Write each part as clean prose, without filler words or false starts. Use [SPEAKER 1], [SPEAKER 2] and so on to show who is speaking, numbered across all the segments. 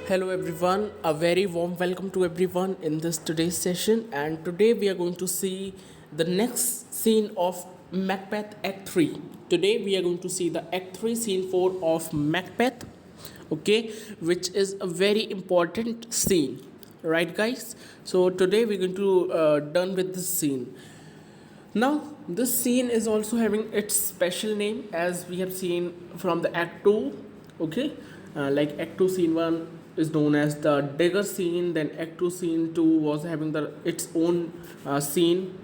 [SPEAKER 1] Hello everyone, a very warm welcome to everyone in this today's session, and today we are going to see the next scene of Macbeth Act 3. Today we are going to see the Act 3 scene 4 of Macbeth, okay, which is a very important scene, right guys? So today we're going to done with this scene. Now, this scene is also having its special name as we have seen from the Act 2. Okay, like Act 2 Scene 1 is known as the Dagger scene, then Act 2 Scene 2 was having its own scene,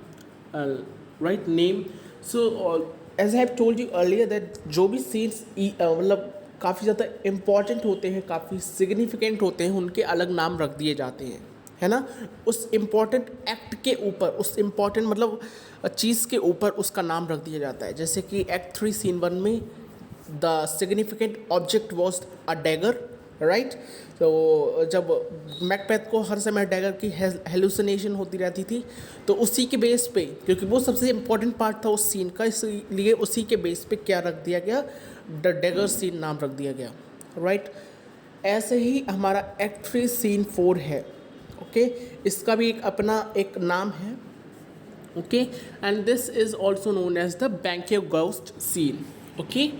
[SPEAKER 1] right name. So, as I have told you earlier that जो भी scenes मतलब काफ़ी ज़्यादा important होते हैं, काफ़ी significant होते हैं, उनके अलग नाम रख दिए जाते हैं, है ना। उस इम्पॉर्टेंट एक्ट के ऊपर, उस इम्पॉर्टेंट मतलब चीज़ के ऊपर उसका नाम रख दिया जाता है। जैसे कि एक्ट 3 सीन 1 में the significant object was a dagger, right. तो जब मैकबेथ को हर समय डैगर की हेलुसिनेशन होती रहती थी, तो उसी के बेस पे, क्योंकि वो सबसे इम्पॉर्टेंट पार्ट था उस सीन का, इसलिए उसी के बेस पे क्या रख दिया गया, द डैगर सीन नाम रख दिया गया, राइट। ऐसे ही हमारा एक्ट 3 सीन 4 है, ओके। इसका भी एक अपना एक नाम है, okay, and this is also known as the Banquo ghost scene, okay.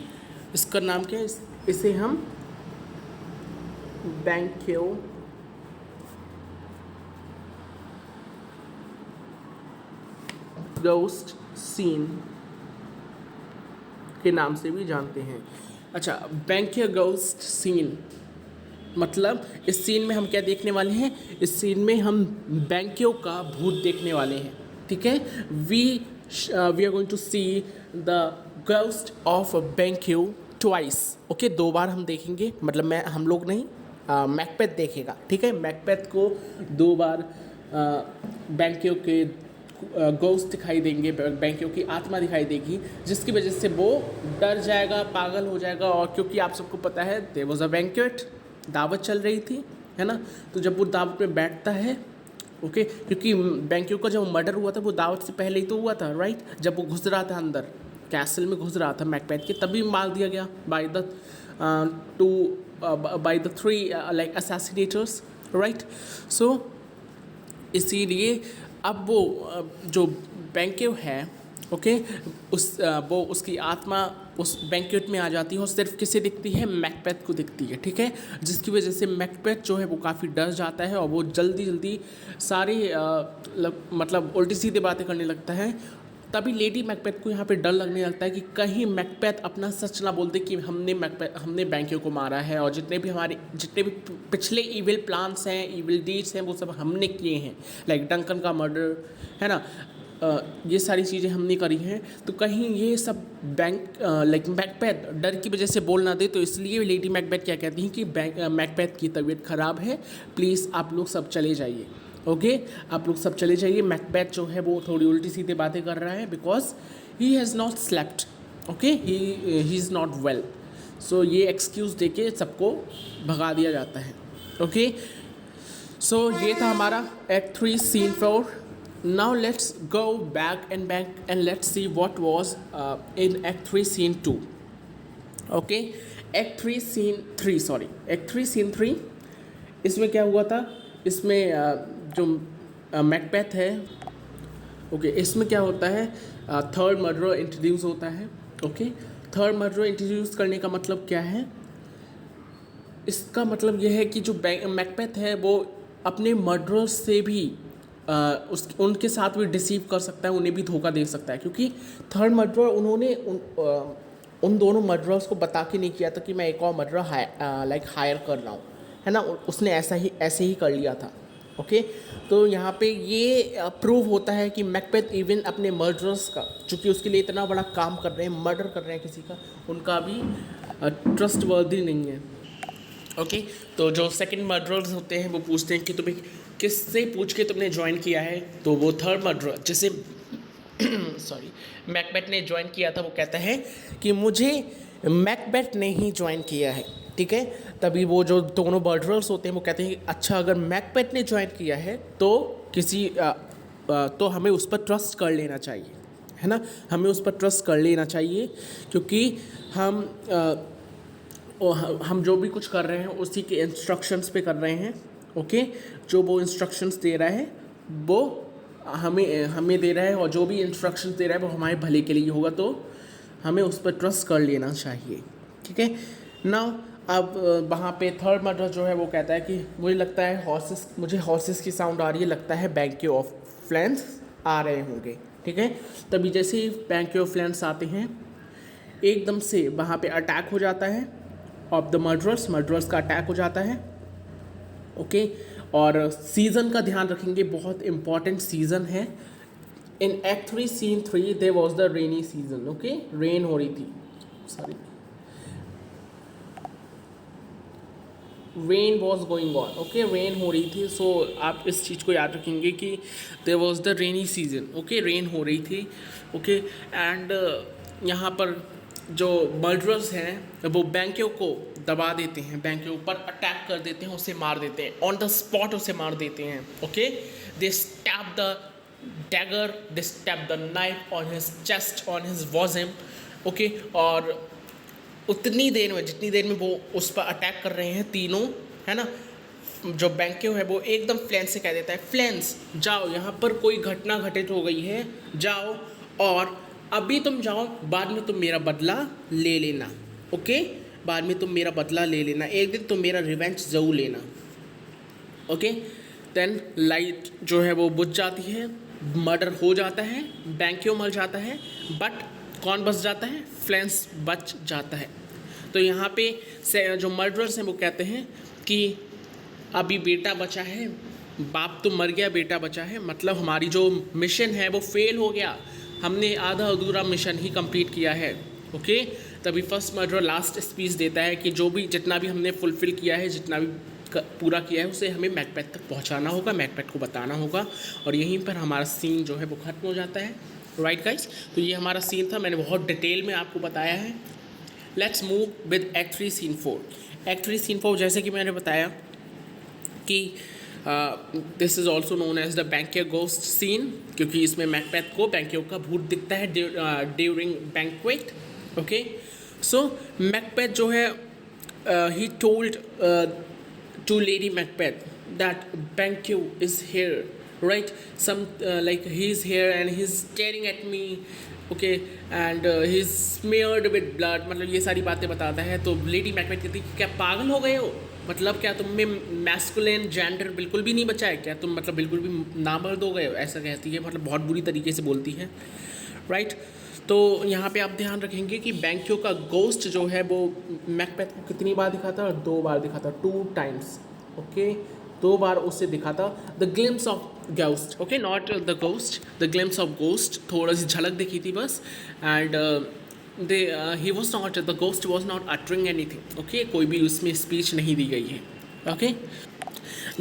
[SPEAKER 1] इसका नाम क्या है, इसे हम बैंक्यो गोस्ट सीन के नाम से भी जानते हैं। अच्छा, बैंक्यो गोस्ट सीन मतलब इस सीन में हम क्या देखने वाले हैं, इस सीन में हम बैंक्यो का भूत देखने वाले हैं, ठीक है। We are going to see the ghost of Banquo twice, okay. 2 बार हम देखेंगे, मतलब हम लोग नहीं, मैकबेथ देखेगा, ठीक है। मैकबेथ को 2 बार बैंक्यो के गोस्ट दिखाई देंगे, बैंक्यो की आत्मा दिखाई देगी, जिसकी वजह से वो डर जाएगा, पागल हो जाएगा। और क्योंकि आप सबको पता है देयर वाज अ बैंक्वेट, दावत चल रही थी, है ना। तो जब वो दावत में बैठता है, ओके, क्योंकि बैंक्यो का जब मर्डर हुआ था वो दावत से पहले ही तो हुआ था, राइट। जब वो घुस रहा था अंदर, कैसल में घुस रहा था मैकबेथ के, तभी मार दिया गया बाय द 3 लाइक असैसिनेटर्स, राइट। सो इसीलिए अब वो जो बैंक्यो है, ओके, वो उसकी आत्मा उस बैंक्वेट में आ जाती है और सिर्फ किसे दिखती है, मैकबेथ को दिखती है, ठीक है। जिसकी वजह से मैकबेथ जो है वो काफ़ी डर जाता है और वो जल्दी जल्दी सारी मतलब उल्टी सीधी बातें करने लगता है। तभी लेडी मैकबेथ को यहाँ पे डर लगने लगता है कि कहीं मैकबेथ अपना सच ना बोल दे कि हमने बैंक्यो को मारा है, और जितने भी पिछले इविल प्लान्स हैं, इविल डीड्स हैं, वो सब हमने किए हैं, लाइक डंकन का मर्डर, है ना। ये सारी चीज़ें हमने करी हैं, तो कहीं ये सब लाइक मैकबेथ डर की वजह से बोल ना दे। तो इसलिए लेडी मैकबेथ क्या कहती हैं कि मैकबेथ की तबीयत ख़राब है, प्लीज़ आप लोग सब चले जाइए, ओके, आप लोग सब चले जाइए। मैकबेथ जो है वो थोड़ी उल्टी सीधी बातें कर रहा है, because he has not slept, okay, he is not well. So ये एक्सक्यूज़ देके सबको भगा दिया जाता है, ओके। सो ये था हमारा act 3 scene 4. Now let's go back and let's see what was in Act 3 Scene 2. Okay, Act 3 Scene 3, sorry, Act 3 Scene 3. इसमें क्या हुआ था, इसमें जो मैकबेथ है, ओके, इसमें क्या होता है, थर्ड मर्डर इंट्रोड्यूस होता है, ओके। थर्ड मर्डर इंट्रोड्यूस करने का मतलब क्या है, इसका मतलब यह है कि जो मैकबेथ है वो अपने मर्डरर्स से भी उनके साथ भी डिसीव कर सकता है, उन्हें भी धोखा दे सकता है, क्योंकि थर्ड मर्डर उन्होंने उन दोनों मर्डरर्स को बता के नहीं किया था कि मैं एक और मर्डर लाइक हायर कर रहा हूँ, है ना। उसने ऐसे ही कर लिया था, ओके। तो यहाँ पे ये प्रूव होता है कि मैकबेथ इवन अपने मर्डरर्स का, चूँकि उसके लिए इतना बड़ा काम कर रहे हैं, मर्डर कर रहे हैं किसी का, उनका भी ट्रस्ट वर्दी नहीं है, ओके। तो जो सेकंड मर्डरर्स होते हैं वो पूछते हैं कि तुम्हें किससे पूछ के तुमने ज्वाइन किया है, तो वो थर्ड मर्डरर जैसे सॉरी मैकबेथ ने ज्वाइन किया था, वो कहता है कि मुझे मैकबेथ ने ही ज्वाइन किया है, ठीक है। तभी वो जो दोनों मर्डरर्स होते हैं वो कहते हैं अच्छा, अगर मैकबेथ ने ज्वाइन किया है तो तो हमें उस पर ट्रस्ट कर लेना चाहिए, है ना। हमें उस पर ट्रस्ट कर लेना चाहिए, क्योंकि हम और हम जो भी कुछ कर रहे हैं उसी के इंस्ट्रक्शंस पे कर रहे हैं, ओके। जो वो इंस्ट्रक्शंस दे रहा है वो हमें दे रहा है, और जो भी इंस्ट्रक्शंस दे रहा है वो हमारे भले के लिए होगा, तो हमें उस पर ट्रस्ट कर लेना चाहिए, ठीक है। नाउ अब वहाँ पे थर्ड मर्डर जो है वो कहता है कि मुझे हॉर्सेस की साउंड आ रही है, लगता है बैंक ऑफ फ्लैंस आ रहे होंगे, ठीक है। तभी जैसे ही बैंक ऑफ फ्लैंस आते हैं एकदम से वहाँ पे अटैक हो जाता है ऑफ द मर्डरर्स का अटैक हो जाता है, ओके। और सीज़न का ध्यान रखेंगे, बहुत इंपॉर्टेंट सीज़न है। In act 3 scene 3 there was the rainy season, okay. Rain हो रही थी, sorry, rain was going on, okay, rain हो रही थी। सो आप इस चीज़ को याद रखेंगे कि there was the rainy season, okay, rain हो रही थी, ओके। एंड यहाँ पर जो मर्डरर्स हैं वो बैंकों को दबा देते हैं, बैंक के ऊपर अटैक कर देते हैं, उसे मार देते हैं, ऑन द स्पॉट उसे मार देते हैं, okay. They stab the dagger, they stab the knife on his chest, on his bosom, okay. और उतनी देर में, जितनी देर में वो उस पर अटैक कर रहे हैं तीनों, है ना, जो बैंक्यो है वो एकदम फ्लैंस से कह देता है, फ्लैंस जाओ, यहाँ पर कोई घटना घटित हो गई है, जाओ और अभी तुम जाओ, बाद में तुम मेरा बदला ले लेना, ओके। बाद में तुम मेरा बदला ले लेना, एक दिन तुम मेरा रिवेंज ज़रूर लेना, ओके। देन लाइट जो है वो बुझ जाती है, मर्डर हो जाता है, बैंक्यो मर जाता है, बट कौन बच जाता है? फ्लैंस बच जाता है। तो यहाँ पे से जो मर्डरर्स हैं वो कहते हैं कि अभी बेटा बचा है, बाप तो मर गया, बेटा बचा है, मतलब हमारी जो मिशन है वो फेल हो गया, हमने आधा अधूरा मिशन ही कंप्लीट किया है, ओके। तभी फर्स्ट मर्डर लास्ट स्पीच देता है कि जो भी जितना भी हमने फुलफ़िल किया है, जितना भी पूरा किया है, उसे हमें मैकबेथ तक पहुंचाना होगा, मैकबेथ को बताना होगा, और यहीं पर हमारा सीन जो है वो ख़त्म हो जाता है, राइट गाइस। तो ये हमारा सीन था, मैंने बहुत डिटेल में आपको बताया है। Let's move with act 3 scene 4। Act 3 scene 4 जैसे कि मैंने बताया कि this is also known as the Banquo ghost scene, क्योंकि इसमें मैकबेथ को बैंक्यो का भूत दिखता है during banquet, okay. So Macbeth जो है he told to lady Macbeth that Banquo is here, right, some like he's here and he's staring at me, okay, and he's smeared with blood, मतलब ये सारी बातें बताता है। तो लेडी मैकबेथ कहती है कि क्या पागल हो गए हो, मतलब क्या तुम में मैस्कुलिन जेंडर बिल्कुल भी नहीं बचा है क्या, तुम मतलब बिल्कुल भी नामर्द हो गए हो, ऐसा कहती है, मतलब बहुत बुरी तरीके से बोलती है, राइट। तो यहाँ पे आप ध्यान रखेंगे कि बैंक्यो का गोस्ट जो है वो मैकबेथ को कितनी बार दिखा था? 2 बार दिखा था, 2 times, ओके। 2 बार उसे दिखा था। The glimpse of ghost, okay, not the ghost, the glimpse of ghost, थोड़ा सी झलक दिखी थी बस। And he was not, the ghost was not uttering anything, okay, कोई भी उसमें स्पीच नहीं दी गई है, ओके।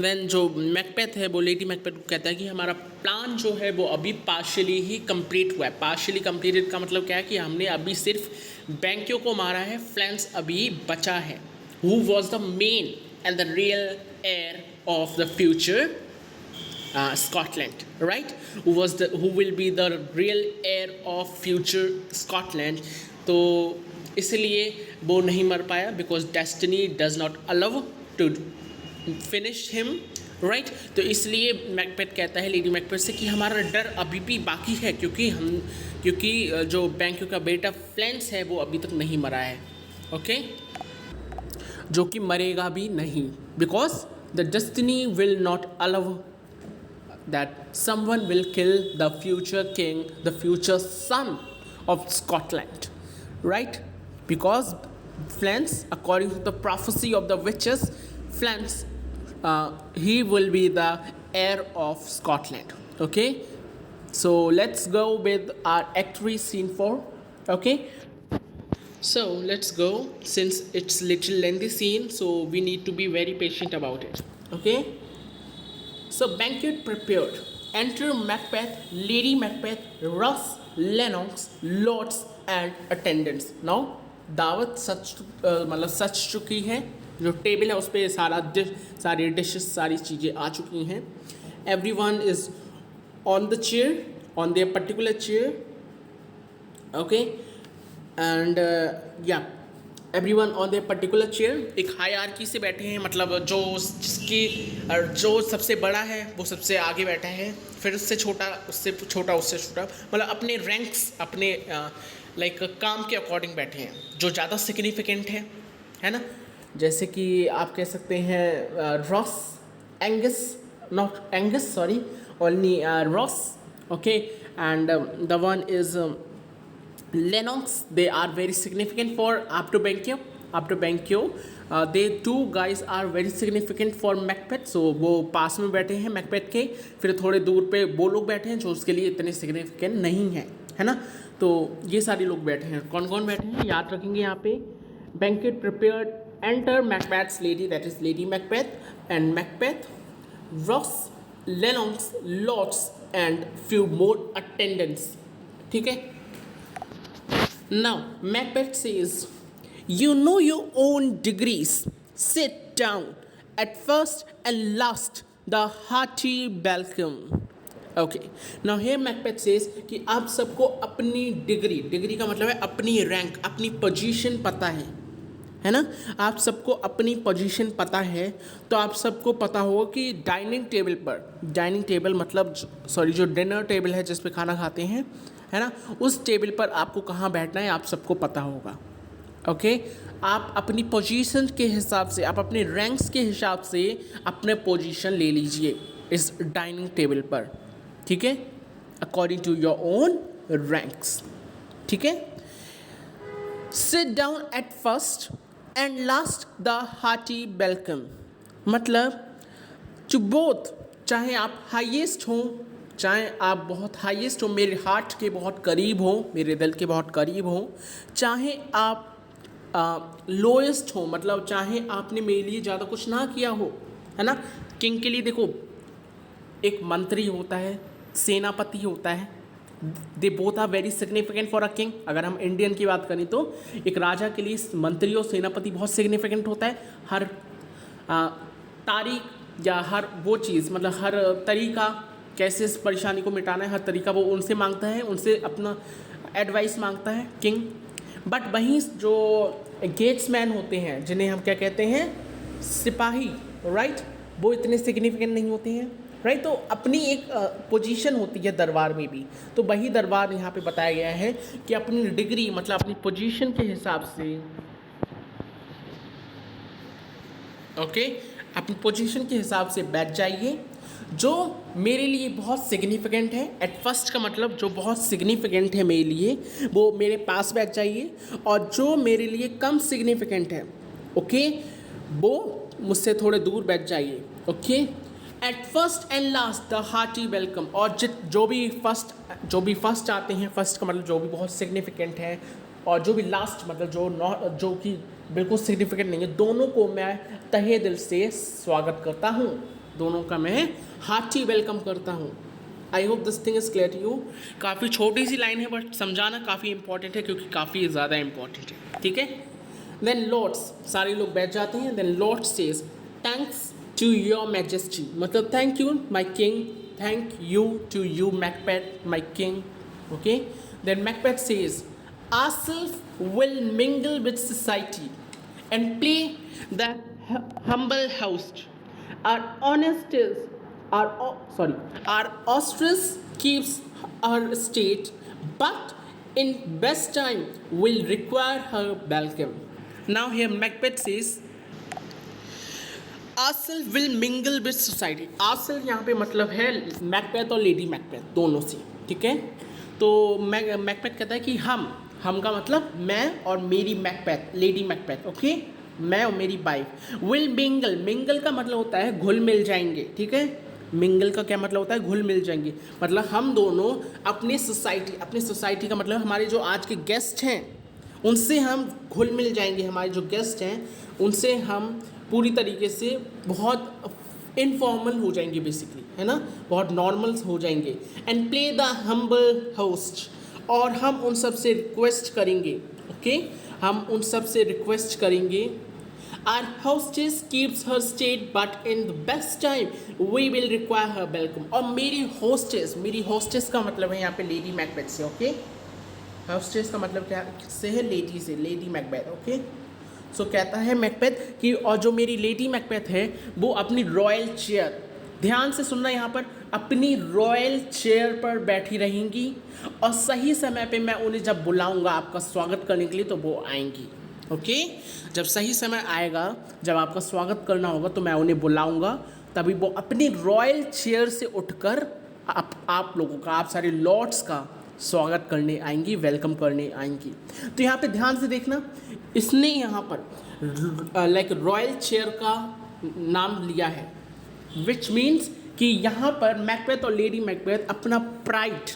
[SPEAKER 1] देन जो मैकबेथ है वो लेडी मैकबेथ को कहता है कि हमारा प्लान जो है वो अभी पार्शियली ही कंप्लीट हुआ है। पार्शियली कंप्लीटेड का मतलब क्या है कि हमने अभी सिर्फ बैंक्यो को मारा है, फ्लैंस अभी बचा है। Who was the main and the real heir of the future Scotland, right? Who will be the real heir of future Scotland? तो इसलिए वो नहीं मर पाया, because destiny does not allow to finish him, right? तो इसलिए Macbeth कहता है लेडी मैकबेथ से कि हमारा डर अभी भी बाकी है, क्योंकि जो बैंक्यो का बेटा फ्लैंस है वो अभी तक नहीं मरा है, ओके, जो कि मरेगा भी नहीं, because the destiny will not allow that someone will kill the future king, the future son of Scotland, right? Because Fleance, according to the prophecy of the witches, Fleance he will be the heir of Scotland, okay? So let's go with our act 3 scene 4, okay? So let's go, since it's little lengthy scene, so we need to be very patient about it, okay? So banquet prepared, enter Macbeth, Lady Macbeth, Russ, Lennox, lords and attendants. Now दावत मतलब सच चुकी है, जो table है उस पर सारी dishes, सारी चीज़ें आ चुकी हैं। Everyone is on the chair, on their particular chair, okay? And yeah, everyone on the particular chair, एक हायरार्की से बैठे हैं, मतलब जो सबसे बड़ा है वो सबसे आगे बैठा है, फिर उससे छोटा, उससे छोटा, उससे छोटा, मतलब अपने रैंक्स, अपने लाइक काम के अकॉर्डिंग बैठे हैं, जो ज़्यादा सिग्निफिकेंट है ना। जैसे कि आप कह सकते हैं Ross, Angus, not Angus, sorry, only Ross, okay, and the one is Lennox. They are very significant for Apto Benkyo. They two guys are very significant for Macbeth. So वो पास में बैठे हैं Macbeth के, फिर थोड़े दूर पे वो लोग बैठे हैं जो उसके लिए इतने significant नहीं हैं, है ना। तो ये सारे लोग बैठे हैं, कौन कौन बैठे हैं याद रखेंगे यहाँ पे। Banquet prepared, enter Macbeth's lady, that is Lady Macbeth, and Macbeth, Ross, Lennox, Lords and few more attendants, ठीक है। Now, Macbeth says, you know your own degrees. Sit down. At first and last, the hearty welcome. Okay. Now here Macbeth says कि आप सबको अपनी degree का मतलब है अपनी रैंक, अपनी पोजीशन पता है ना। आप सबको अपनी पोजीशन पता है, तो आप सबको पता होगा कि डाइनिंग टेबल मतलब सॉरी जो डिनर टेबल है जिस पे खाना खाते हैं, है ना, उस टेबल पर आपको कहाँ बैठना है आप सबको पता होगा। ओके, आप अपनी पोजीशन के हिसाब से, आप अपने रैंक्स के हिसाब से अपने पोजीशन ले लीजिए इस डाइनिंग टेबल पर, ठीक है, according to your own ranks, ठीक है। Sit down at first and last the hearty welcome, मतलब टू बोथ, चाहे आप हाईएस्ट हों, चाहे आप बहुत हाईएस्ट हो, मेरे हार्ट के बहुत करीब हो, मेरे दिल के बहुत करीब हो, चाहे आप लोएस्ट हो, मतलब चाहे आपने मेरे लिए ज़्यादा कुछ ना किया हो, है ना। किंग के लिए देखो, एक मंत्री होता है, सेनापति होता है, they both are very significant for a king. अगर हम इंडियन की बात करें तो एक राजा के लिए मंत्री और सेनापति बहुत सिग्निफिकेंट होता है। हर तारीख या हर वो चीज़, मतलब हर तरीका कैसे इस परेशानी को मिटाना है, हर तरीका वो उनसे मांगता है, उनसे अपना एडवाइस मांगता है किंग। बट वहीं जो गेट्समैन होते हैं, जिन्हें हम क्या कहते हैं, सिपाही, राइट, वो इतने सिग्निफिकेंट नहीं होते हैं, राइट। तो अपनी एक पोजीशन होती है दरबार में भी, तो वही दरबार यहाँ पे बताया गया है कि अपनी डिग्री मतलब अपनी पोजीशन के हिसाब से, ओके, अपनी पोजीशन के हिसाब से बैठ जाइए। जो मेरे लिए बहुत सिग्निफिकेंट है, एट फर्स्ट का मतलब जो बहुत सिग्निफिकेंट है मेरे लिए, वो मेरे पास बैठ जाइए, और जो मेरे लिए कम सिग्निफिकेंट है, ओके, वो मुझसे थोड़े दूर बैठ जाइए, okay. Eight first and last the hearty welcome, और जो भी फर्स्ट आते हैं, फर्स्ट का मतलब जो भी बहुत सिग्निफिकेंट है, और जो भी लास्ट मतलब जो कि बिल्कुल सिग्निफिकेंट नहीं है, दोनों को मैं तहे दिल से स्वागत करता हूँ, दोनों का मैं हार्टी वेलकम करता हूँ। I hope this thing is clear to you. काफ़ी छोटी सी लाइन है, बट समझाना काफ़ी इंपॉर्टेंट है, क्योंकि काफ़ी ज़्यादा इंपॉर्टेंट है, ठीक है। देन लॉर्ड्स, सारे लोग बैठ जाते हैं। Then lord says, thanks to your majesty, मतलब thank you my king, thank you to you Macbeth my king, okay. Then Macbeth says, ourself will mingle with society and play the humble host. Our ostrich keeps her state, but in best time will require her welcome. Now here Macbeth says, ourself will mingle with society. ourself यहाँ पे मतलब है Macbeth और lady Macbeth दोनों से, ठीक है। तो मैकबेथ कहता है कि हम का मतलब मैं और मेरी मैकबेथ, लेडी मैकबेथ, ओके, मैं और मेरी वाइफ। विल मिंगल का मतलब होता है घुल मिल जाएंगे, ठीक है। मिंगल का क्या मतलब होता है, घुल मिल जाएंगे, मतलब हम दोनों अपनी सोसाइटी का मतलब हमारे जो आज के गेस्ट हैं उनसे हम घुल मिल जाएंगे। हमारे जो गेस्ट हैं उनसे हम पूरी तरीके से बहुत इनफॉर्मल हो जाएंगे, बेसिकली, है ना, बहुत नॉर्मल हो जाएंगे। And play the humble host, और हम उन सब से रिक्वेस्ट करेंगे, ओके, हम उन सब से रिक्वेस्ट करेंगे। Our hostess keeps her state, but in the best time we will require her welcome. और मेरी hostess का मतलब है यहाँ पे लेडी मैकबेथ से, ओके। hostess का मतलब क्या से है, लेडी से, लेडी मैकबेथ, ओके। सो कहता है मैकबेथ कि और जो मेरी लेडी मैकबेथ है वो अपनी रॉयल चेयर, ध्यान से सुनना यहाँ पर, अपनी रॉयल चेयर पर बैठी रहेंगी और सही समय पे मैं उन्हें जब बुलाऊंगा आपका स्वागत करने के लिए तो वो आएंगी। ओके, जब सही समय आएगा, जब आपका स्वागत करना होगा तो मैं उन्हें बुलाऊंगा, तभी वो अपनी रॉयल चेयर से उठकर आप लोगों का, आप सारे लॉर्ड्स का स्वागत करने आएंगी, वेलकम करने आएंगी। तो यहाँ पे ध्यान से देखना, इसने यहाँ पर लाइक रॉयल चेयर का नाम लिया है, विच मीन्स कि यहाँ पर मैकबेथ और लेडी मैकबेथ अपना प्राइड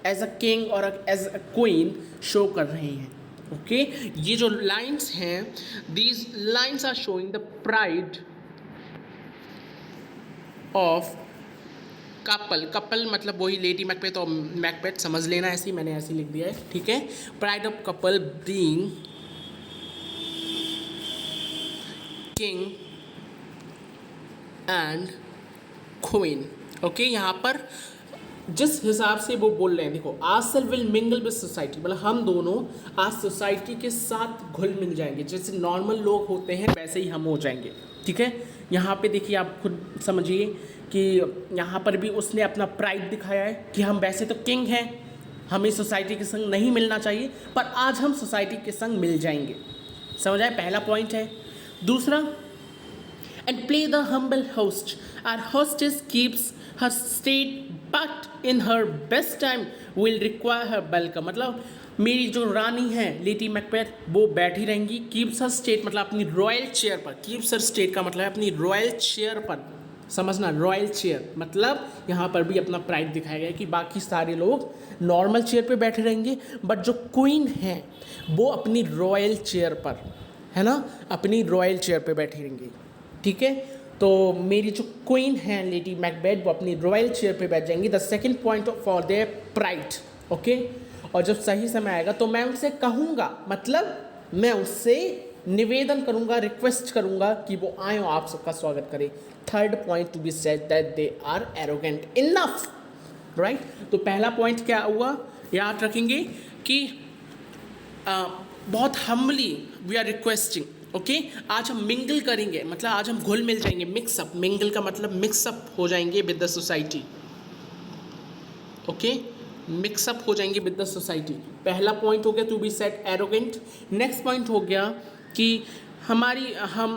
[SPEAKER 1] एज अ किंग और एज अ क्वीन शो कर रहे हैं। ओके, ये जो लाइन्स हैं, these lines are showing the pride of couple मतलब वही लेडी मैकबेथ और मैकबेथ, समझ लेना, ऐसे ही मैंने ऐसे लिख दिया है, ठीक है। Pride of couple being king and queen. Okay, यहाँ पर जिस हिसाब से वो बोल रहे हैं, देखो, आजकल विल मिंगल विद सोसाइटी, मतलब हम दोनों आज सोसाइटी के साथ घुल मिल जाएंगे, जैसे नॉर्मल लोग होते हैं वैसे ही हम हो जाएंगे, ठीक है। यहाँ पे देखिए, आप खुद समझिए कि यहाँ पर भी उसने अपना प्राइड दिखाया है कि हम वैसे तो किंग हैं, हमें सोसाइटी के संग नहीं मिलना चाहिए, पर आज हम सोसाइटी के संग मिल जाएंगे। समझ आए, पहला पॉइंट है। दूसरा, and play the humble host. Our hostess keeps her state, but in her best time will require her welcome. मतलब मेरी जो रानी है लेडी मैकबेथ, वो बैठी रहेंगी, कीप्स हर स्टेट मतलब अपनी रॉयल चेयर पर, कीप्स हर स्टेट का मतलब है अपनी रॉयल चेयर पर, समझना, रॉयल चेयर मतलब यहाँ पर भी अपना प्राइड दिखाया गया है कि बाकी सारे लोग नॉर्मल चेयर पे बैठे रहेंगे, बट जो क्वीन है वो अपनी रॉयल चेयर पर, है ना, अपनी रॉयल चेयर पे बैठी रहेंगी, ठीक है। तो मेरी जो क्वीन है लेडी मैकबेथ, वो अपनी रॉयल चेयर पे बैठ जाएंगी। The second point for their pride. Okay, और जब सही समय आएगा तो मैं उनसे कहूँगा, मतलब मैं उससे निवेदन करूँगा, रिक्वेस्ट करूँगा कि वो आए और आप सबका स्वागत करें। Third point to be said that they are arrogant enough, right. तो पहला पॉइंट क्या हुआ, याद रखेंगे कि बहुत humbly we are requesting. Okay, आज हम मिंगल करेंगे, मतलब आज हम घुल मिल जाएंगे, मिक्सअप, मिंगल का मतलब मिक्सअप हो जाएंगे with the society. Okay, mix up हो जाएंगे विद द सोसाइटी। पहला पॉइंट हो गया to be set arrogant. Next point हो गया कि हम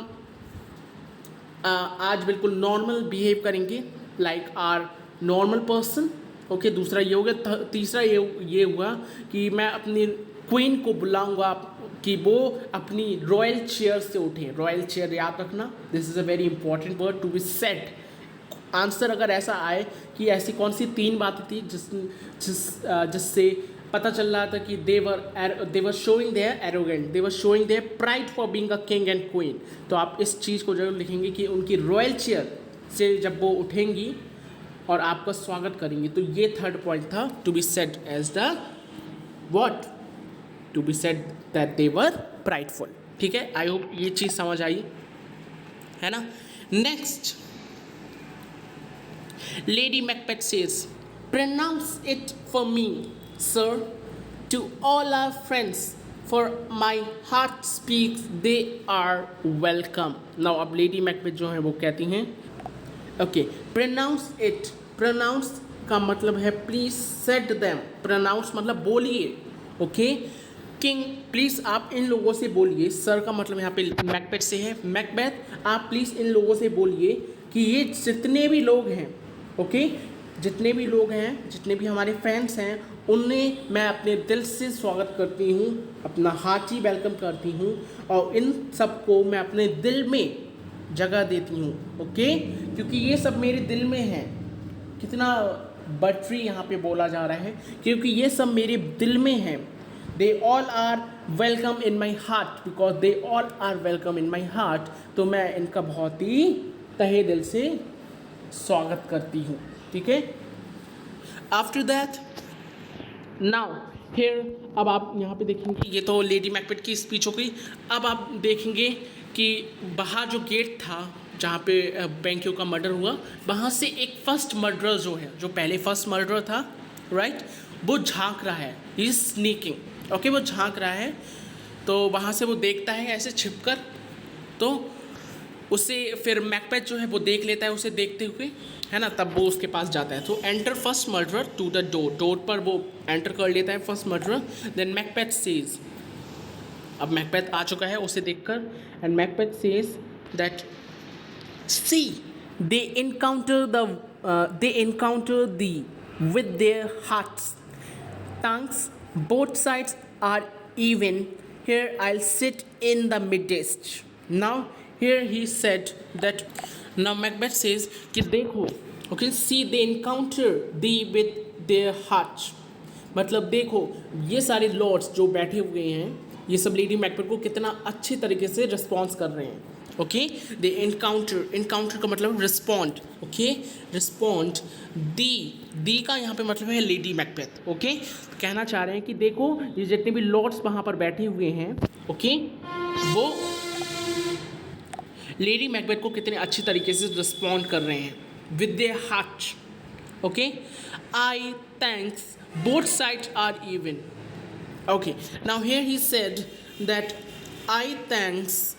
[SPEAKER 1] आज बिल्कुल नॉर्मल बिहेव करेंगे, like are normal person. Okay, दूसरा ये हो गया। तीसरा ये हुआ कि मैं अपनी क्वीन को बुलाऊंगा कि वो अपनी रॉयल चेयर से उठे। रॉयल चेयर याद रखना, this is a very important word to be set. Answer अगर ऐसा आए कि ऐसी कौन सी तीन बातें थी जिससे पता चल रहा था कि they were showing their arrogant, they were showing their pride for being a king and queen, तो आप इस चीज़ को जरूर लिखेंगे कि उनकी रॉयल चेयर से जब वो उठेंगी और आपका स्वागत करेंगी। तो ये थर्ड पॉइंट था, to be set as the what, to be set that they were prideful. ठीक है, आई होप ये चीज़ समझ आई है ना। Next, Lady Macbeth says, pronounce it for me, sir, to all our friends, for my heart speaks they are welcome. Now अब Lady Macbeth जो है वो कहती हैं, okay, pronounce it, pronounce का मतलब है please said them, pronounce मतलब बोलिए, okay, किंग प्लीज़ आप इन लोगों से बोलिए, सर का मतलब यहाँ पे मैकबेथ से है, मैकबेथ आप प्लीज़ इन लोगों से बोलिए कि ये जितने भी लोग हैं, ओके, जितने भी लोग हैं, जितने भी हमारे फैंस हैं, उन्हें मैं अपने दिल से स्वागत करती हूँ, अपना हार्टी वेलकम करती हूँ और इन सबको मैं अपने दिल में जगह देती हूँ, ओके, क्योंकि ये सब मेरे दिल में है। कितना बटरी यहाँ पे बोला जा रहा है, क्योंकि ये सब मेरे दिल में हैं। They all are welcome in my heart because they all are welcome in my heart. तो मैं इनका बहुत ही तहे दिल से स्वागत करती हूँ, ठीक है। आफ्टर दैट नाउ हियर, अब आप यहाँ पे देखेंगे, ये तो लेडी मैकबेथ की स्पीच हो गई। अब आप देखेंगे कि बाहर जो गेट था जहाँ पे बैंक्यो का मर्डर हुआ, वहाँ से एक फर्स्ट मर्डरर जो है, जो पहले फर्स्ट मर्डरर था, राइट, वो झांक रहा है, ही इज स्नीकिंग, ओके, वो झांक रहा है। तो वहाँ से वो देखता है ऐसे छिपकर तो उसे फिर मैकबेथ जो है वो देख लेता है, उसे देखते हुए, है ना, तब वो उसके पास जाता है। तो enter first murderer to the door, door पर वो एंटर कर लेता है first murderer. Then Macbeth says, अब मैकबेथ आ चुका है उसे देखकर, and Macbeth says that see they encounter the with their hearts tongues, both sides are even, here I'll sit in the midst. Now here he said that, now Macbeth says कि देखो, okay, see they encounter thee with their hearts, मतलब देखो ये सारे Lord's जो बैठे हुए हैं, ये सब लेडी मैकबेथ को कितना अच्छी तरीके से रिस्पॉन्स कर रहे हैं। ओके, दे इनकाउंटर का मतलब रिस्पॉन्ड, ओके, रिस्पॉन्ड। दी का यहाँ पे मतलब है लेडी मैकबेथ। ओके, कहना चाह रहे हैं कि देखो ये जितने भी लॉर्ड्स वहाँ पर बैठे हुए हैं, ओके, वो लेडी मैकबेथ को कितने अच्छी तरीके से रिस्पॉन्ड कर रहे हैं with their heart. Okay, I thanks both sides are even. Okay, now here he said that I thanks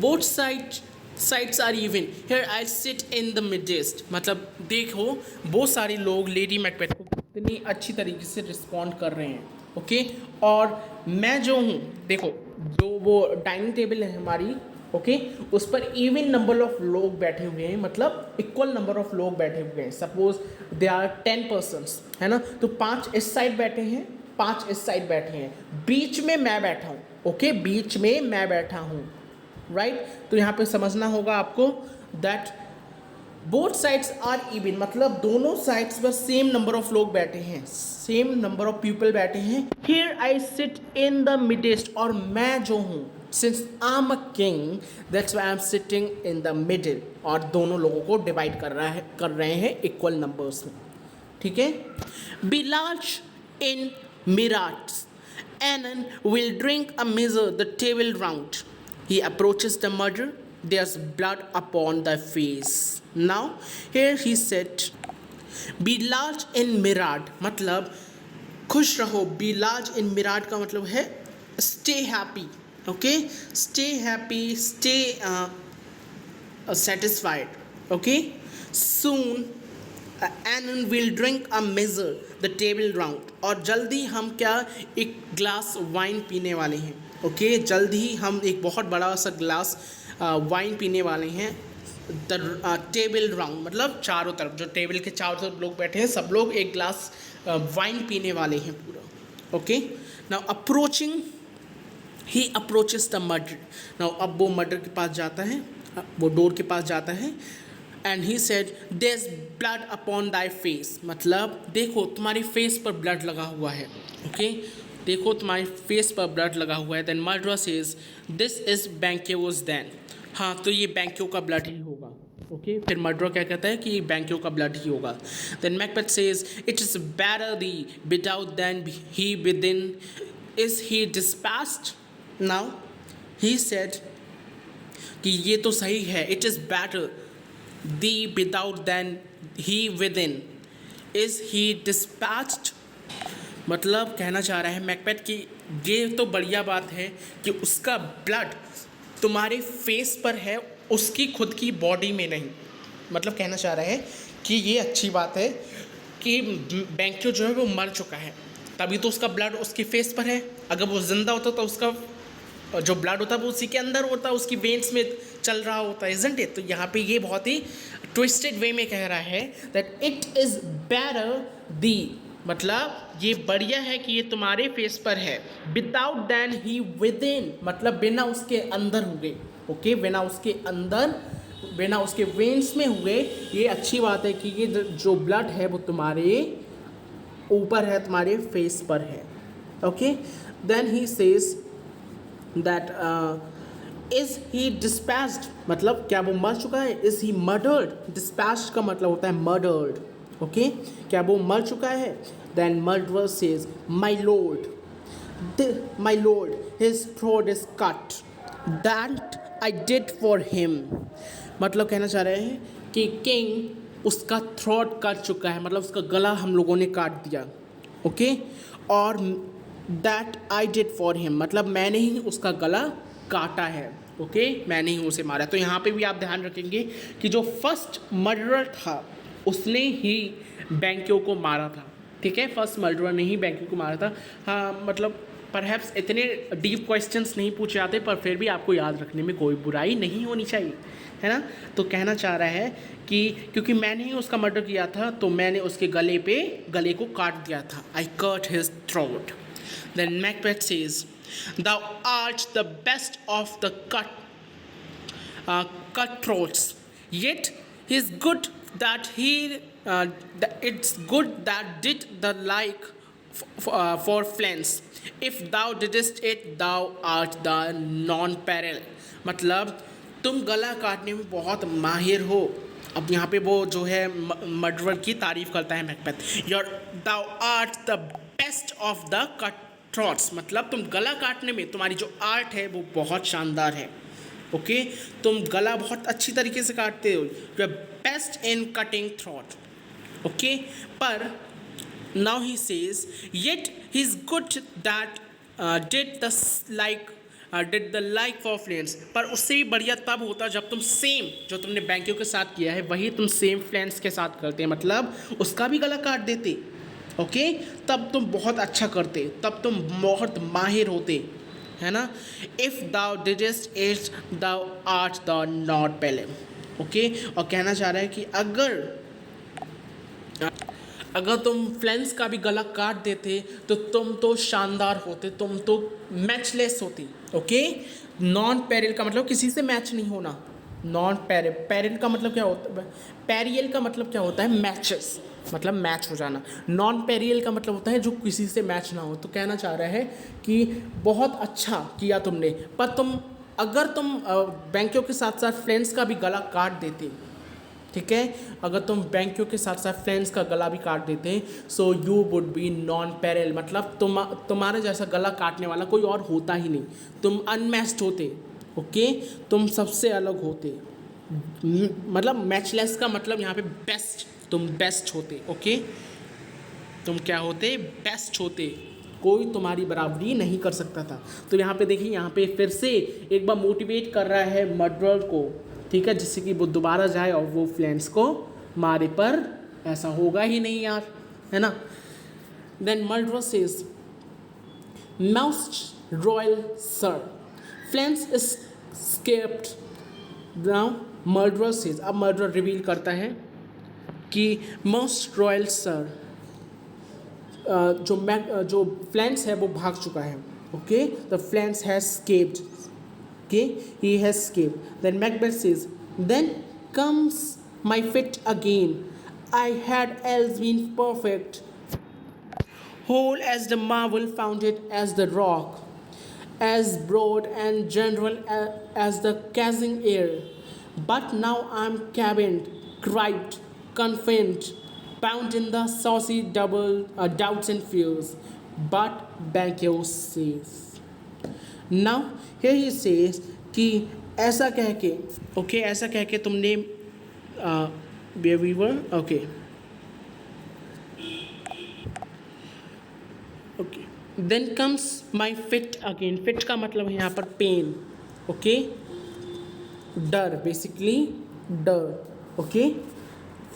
[SPEAKER 1] both sides are even, here I'll sit in the midst। मतलब देखो बहुत सारे लोग लेडी मैकबेथ को कितनी अच्छी तरीके से रिस्पॉन्ड कर रहे हैं। ओके, और मैं जो हूँ, देखो जो वो डाइनिंग टेबल है हमारी, ओके, उस पर इवन नंबर ऑफ लोग बैठे हुए हैं, मतलब इक्वल नंबर ऑफ लोग बैठे हुए हैं। सपोज दे आर 10 पर्सन्स, है ना, तो 5 इस साइड बैठे हैं, 5 इस साइड बैठे हैं, बीच में मैं बैठा हूँ। ओके, बीच में मैं बैठा हूँ, राइट। तो यहाँ पे समझना होगा आपको that both sides are even, मतलब दोनों साइड्स पर सेम नंबर ऑफ लोग बैठे हैं, सेम नंबर ऑफ पीपल बैठे हैं। Here I sit in the midst, और मैं जो हूँ, since I am a king that's why I am sitting in the middle, और दोनों लोगों को डिवाइड कर रहे हैं इक्वल नंबर्स में। ठीक है, be large in mirth, Anon will drink a measure the table round. He approaches the murderer. There's blood upon the face. Now here he said, be large in mirad, मतलब खुश रहो। be large in mirad का मतलब है stay happy. Okay, stay happy, stay satisfied. Okay, soon Anon will drink a measure the table round, और जल्दी हम क्या एक ग्लास वाइन पीने वाले हैं। ओके, जल्द ही हम एक बहुत बड़ा सा ग्लास वाइन पीने वाले हैं। द टेबल राउंड मतलब चारों तरफ, जो टेबल के चारों तरफ लोग बैठे हैं, सब लोग एक ग्लास वाइन पीने वाले हैं पूरा। Okay, now approaching, he approaches the murder. Now अब वो मर्डर के पास जाता है, वो डोर के पास जाता है, and he said there's blood upon thy face, मतलब देखो तुम्हारी फेस पर ब्लड लगा हुआ है। ओके, देखो तुम्हारी फेस पर ब्लड लगा हुआ है। Then murderer says this is Banquo's then, हाँ तो ये बैंक्यो का ब्लड ही होगा। ओके, फिर मर्डरर क्या कहता है कि ये बैंक्यो का ब्लड ही होगा। Then Macbeth says it is better thee without then he with in, is he dispatched. Now he said कि ये तो सही है, it is better thee without then he with in, is he dispatched, मतलब कहना चाह रहा है मैकबेथ कि ये तो बढ़िया बात है कि उसका ब्लड तुम्हारे फेस पर है, उसकी खुद की बॉडी में नहीं। मतलब कहना चाह रहा है कि ये अच्छी बात है कि बैंक्यो जो है वो मर चुका है, तभी तो उसका ब्लड उसके फेस पर है। अगर वो जिंदा होता तो उसका जो ब्लड होता है वो उसी के अंदर होता, उसकी वेन्स में चल रहा होता, इज़न्ट इट। तो यहाँ पे ये बहुत ही ट्विस्टेड वे में कह रहा है दैट इट इज़ बेटर दी, मतलब ये बढ़िया है कि ये तुम्हारे फेस पर है, without then he with in, मतलब बिना उसके अंदर हुए। ओके, बिना उसके अंदर, बिना उसके वेन्स में हुए, ये अच्छी बात है कि ये जो ब्लड है वो तुम्हारे ऊपर है, तुम्हारे फेस पर है। Okay, then he says that is he dispatched, मतलब क्या वो मर चुका है। इज़ ही मर्डर्ड, डिस्पैच्ड का मतलब होता है मर्डर्ड। ओके, क्या वो मर चुका है। Then murderer says my lord his throat is cut, that I did for him, मतलब कहना चाह रहे हैं कि किंग उसका थ्रोट कट चुका है, मतलब उसका गला हम लोगों ने काट दिया। ओके, और that I did for him, मतलब मैंने ही उसका गला काटा है, ओके, मैंने ही उसे मारा। तो यहाँ पे भी आप ध्यान रखेंगे कि जो फर्स्ट मर्डरर था उसने ही बैंक्यो को मारा था, ठीक है, फर्स्ट मर्डरर ने ही बैंक्यो को मारा था। हाँ, मतलब परहैप्स इतने डीप क्वेश्चंस नहीं पूछे जाते, पर फिर भी आपको याद रखने में कोई बुराई नहीं होनी चाहिए, है ना। तो कहना चाह रहा है कि क्योंकि मैंने ही उसका मर्डर किया था तो मैंने उसके गले को काट दिया था। I cut his throat. Then Macbeth says, thou art the best of the cutthroats, yet it's good that it's good that did the like for friends. If thou didst it, thou art the non-peril. मतलब तुम गला काटने में बहुत माहिर हो। अब यहाँ पे वो जो है मर्डरर की तारीफ करता है Macbeth. thou art the best of the cutthroats, मतलब तुम गला काटने में तुम्हारी जो आर्ट है वो बहुत शानदार है, ओके, तुम गला बहुत अच्छी तरीके से काटते हो, you are best in cutting throat, okay. पर now he says, yet he is good that did the like for friends, पर उससे भी बढ़िया तब होता जब तुम सेम जो तुमने बैंक्यो के साथ किया है वही तुम सेम फ्रेंड्स के साथ करते, मतलब उसका भी गला काट देते, ओके, तब तुम बहुत अच्छा करते, तब तुम बहुत माहिर होते, है ना। If thou didst it thou art the nonpareil, okay. और कहना चाह रहा है कि अगर तुम फ्रेंड्स का भी गला काट देते तो तुम तो शानदार होते, तुम तो मैचलेस होती, ओके। नॉन पेरिल का मतलब किसी से मैच नहीं होना, नॉन पेरिल, पेरिल का मतलब क्या होता है, पेरियल का मतलब क्या होता है, मैचेस, मतलब मैच हो जाना। नॉन पेरियल का मतलब होता है जो किसी से मैच ना हो। तो कहना चाह रहा है कि बहुत अच्छा किया तुमने, पर अगर तुम बैंक्यो के साथ साथ फ्रेंड्स का भी गला काट देते, ठीक है, अगर तुम बैंक्यो के साथ साथ फ्रेंड्स का गला भी काट देते, so you would be non peril, मतलब तुम्हारे जैसा गला काटने वाला कोई और होता ही नहीं, तुम अनमैच्ड होते, ओके, तुम सबसे अलग होते, मतलब मैचलेस का मतलब यहाँ पे बेस्ट, तुम बेस्ट होते, ओके, तुम क्या होते, बेस्ट होते, कोई तुम्हारी बराबरी नहीं कर सकता था। तो यहाँ पे देखिए, यहाँ पे फिर से एक बार मोटिवेट कर रहा है मर्डरर को, ठीक है, जिससे कि वो दोबारा जाए और वो फ्रेंड्स को मारे, पर ऐसा होगा ही नहीं यार, है ना। Then murderer says, most royal sir, friends escaped. Now murderer says, अब मर्डरर रिवील करता है कि मोस्ट रॉयल सर, जो फ्रेंड्स है वो भाग चुका है, okay, the friends has escaped, okay, he has escaped. Then Macbeth says, then comes my fit again, I had else been perfect, whole as the marble, founded as the rock, as broad and general as the chasing air, but now I'm cabined, cried, confined, bound in the saucy double doubts and fears. But Banquo says, now here he says कि ऐसा कह के, okay, ऐसा कह के तुमने okay, then comes my fit again, fit का मतलब है यहाँ पर पेन, ओके, डर, बेसिकली डर, ओके,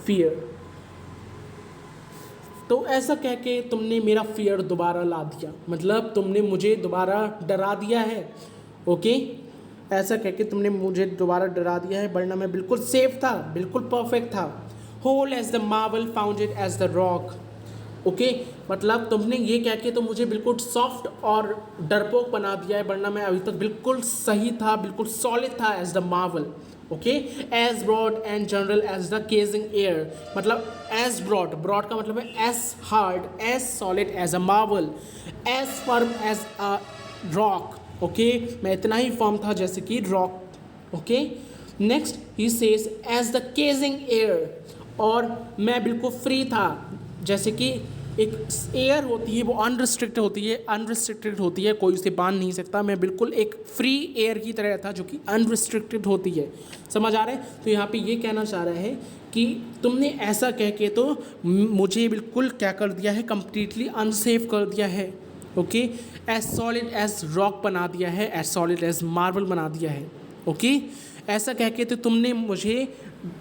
[SPEAKER 1] फियर। तो ऐसा कह के तुमने मेरा फियर दोबारा ला दिया, मतलब तुमने मुझे दोबारा डरा दिया है, ओके, ऐसा कह के तुमने मुझे दोबारा डरा दिया है, वरना मैं बिल्कुल सेफ था, बिल्कुल परफेक्ट था। Whole as the marble, founded as the rock, okay, मतलब तुमने ये कह के तो मुझे बिल्कुल सॉफ्ट और डरपोक बना दिया है, वरना मैं अभी तक बिल्कुल सही था, बिल्कुल सॉलिड था as the marble, okay, as broad and general as the casing air, मतलब एज ब्रॉड, ब्रॉड का मतलब है as hard, as solid as a marble, as firm as a rock, okay, मैं इतना ही फर्म था जैसे कि rock, okay. Next he says as the casing air, और मैं बिल्कुल फ्री था, जैसे कि एक एयर होती है वो अनरिस्ट्रिक्टेड होती है, कोई उसे बांध नहीं सकता, मैं बिल्कुल एक फ्री एयर की तरह था जो कि अनरिस्ट्रिक्टेड होती है, समझ आ रहा है। तो यहाँ पे ये कहना चाह रहा है कि तुमने ऐसा कह के तो मुझे बिल्कुल क्या कर दिया है, कंप्लीटली अनसेफ कर दिया है, okay, as solid as rock बना दिया है, एज सॉलिड एज मार्बल बना दिया है। ओके, ऐसा कह के तो तुमने मुझे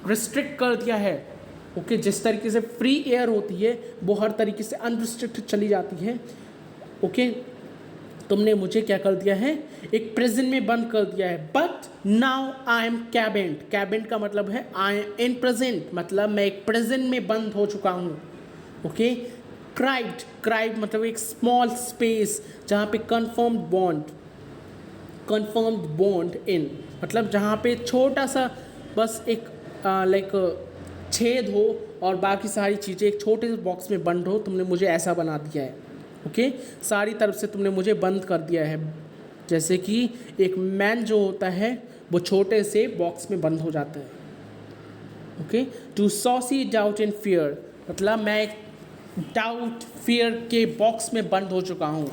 [SPEAKER 1] रिस्ट्रिक्ट कर दिया है। ओके, जिस तरीके से फ्री एयर होती है वो हर तरीके से अनरिस्ट्रिक्टेड चली जाती है। ओके, तुमने मुझे क्या कर दिया है, एक प्रिजन में बंद कर दिया है। बट नाउ आई एम कैबिन्ड, कैबिन्ड का मतलब है आई एम इन प्रेजेंट, मतलब मैं एक प्रिजन में बंद हो चुका हूँ। ओके, क्राइड, क्राइड मतलब एक स्मॉल स्पेस जहाँ पे कन्फर्म्ड बॉन्ड इन, मतलब जहाँ पे छोटा सा बस एक लाइक छेद हो और बाकी सारी चीज़ें एक छोटे से बॉक्स में बंद हो, तुमने मुझे ऐसा बना दिया है। ओके, सारी तरफ से तुमने मुझे बंद कर दिया है। जैसे कि एक मैन जो होता है वो छोटे से बॉक्स में बंद हो जाता है। Okay, to saucy doubt and fear, मतलब मैं एक डाउट फियर के बॉक्स में बंद हो चुका हूँ।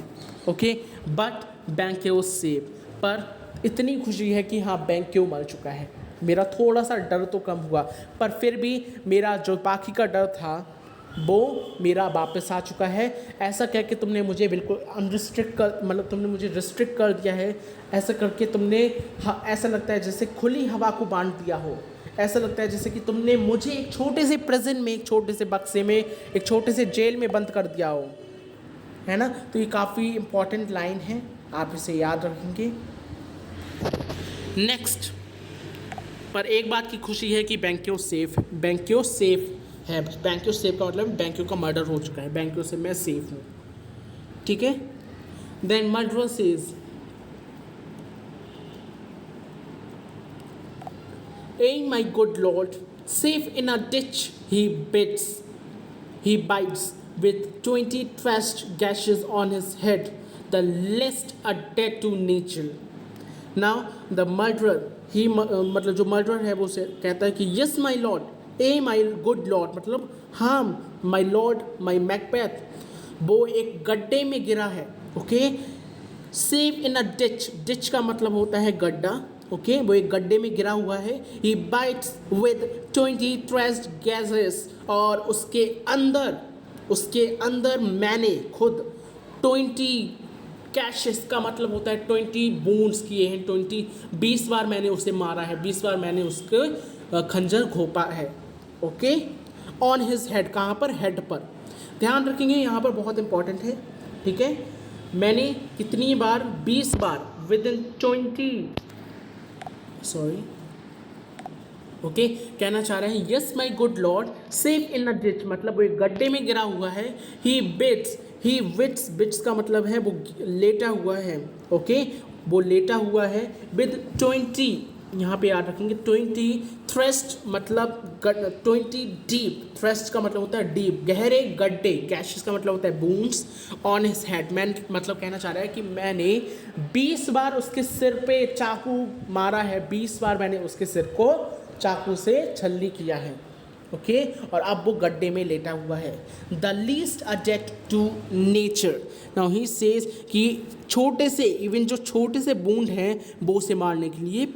[SPEAKER 1] ओके, बट बैंक्यो सेव, पर इतनी खुशी है कि हाँ बैंक्यो मर चुका है। मेरा थोड़ा सा डर तो कम हुआ, पर फिर भी मेरा जो बाकी का डर था वो मेरा वापस आ चुका है। ऐसा कह के तुमने मुझे बिल्कुल अनरिस्ट्रिक्ट कर, मतलब तुमने मुझे रिस्ट्रिक्ट कर दिया है। ऐसा करके तुमने ऐसा लगता है जैसे खुली हवा को बांध दिया हो। ऐसा लगता है जैसे कि तुमने मुझे एक छोटे से प्रिजन में, एक छोटे से बक्से में, एक छोटे से जेल में बंद कर दिया हो, है ना। तो ये काफ़ी इम्पॉर्टेंट लाइन है, आप इसे याद रखेंगे। नेक्स्ट, पर एक बात की खुशी है कि बैंक्यो सेफ है। बैंक्यो सेफ का मतलब बैंक्यो का मर्डर हो चुका है, बैंक्यो से मैं सेफ हूँ। ठीक है, then murder says, "Hey, my good lord, safe in a ditch he bites, with 20 thrashed gashes on his head, the lest a dead to nature." Now the murderer, मतलब जो मर्डर है वो से कहता है कि "Yes my lord, A my good Lord", मतलब हाँ माई लॉर्ड, माई मैकबेथ, वो एक गड्ढे में गिरा है। Okay, save in a ditch, ditch का मतलब होता है गड्ढा। ओके, वो एक गड्ढे में गिरा हुआ है। ही बाइट्स विद 20 थ्रेस्ड गैसेस, और उसके अंदर मैंने खुद 20 कैशेस का मतलब होता है 20 बूंड्स किए हैं, 20 बार मैंने उसे मारा है, 20 बार मैंने उसके खंजर घोंपा है। ओके, ऑन हिज हेड, कहाँ पर, हेड पर। ध्यान रखेंगे यहाँ पर बहुत इंपॉर्टेंट है। ठीक है, मैंने कितनी बार, 20 बार, विद इन 20, सॉरी, ओके, कहना चाह रहे हैं yes my good Lord safe in a ditch, मतलब वो एक गड्ढे में गिरा हुआ है। ही बिट्स का मतलब है वो लेटा हुआ है। ओके, वो लेटा हुआ है विद 20, यहाँ पे याद रखेंगे 20 थ्रेस्ट, मतलब 20 डीप, थ्रेस्ट का मतलब होता है डीप, गहरे गड्ढे, गैशेस का मतलब होता है बूंड्स, ऑन हिज हेड, मैन मतलब कहना चाह रहा है कि मैंने 20 बार उसके सिर पे चाकू मारा है, 20 बार मैंने उसके सिर को चाकू से छल्ली किया है। ओके, और अब वो गड्ढे में लेटा हुआ है। The least adept to nature, now he says कि छोटे से, इवन जो छोटे से बूंद हैं वो उसे मारने के लिए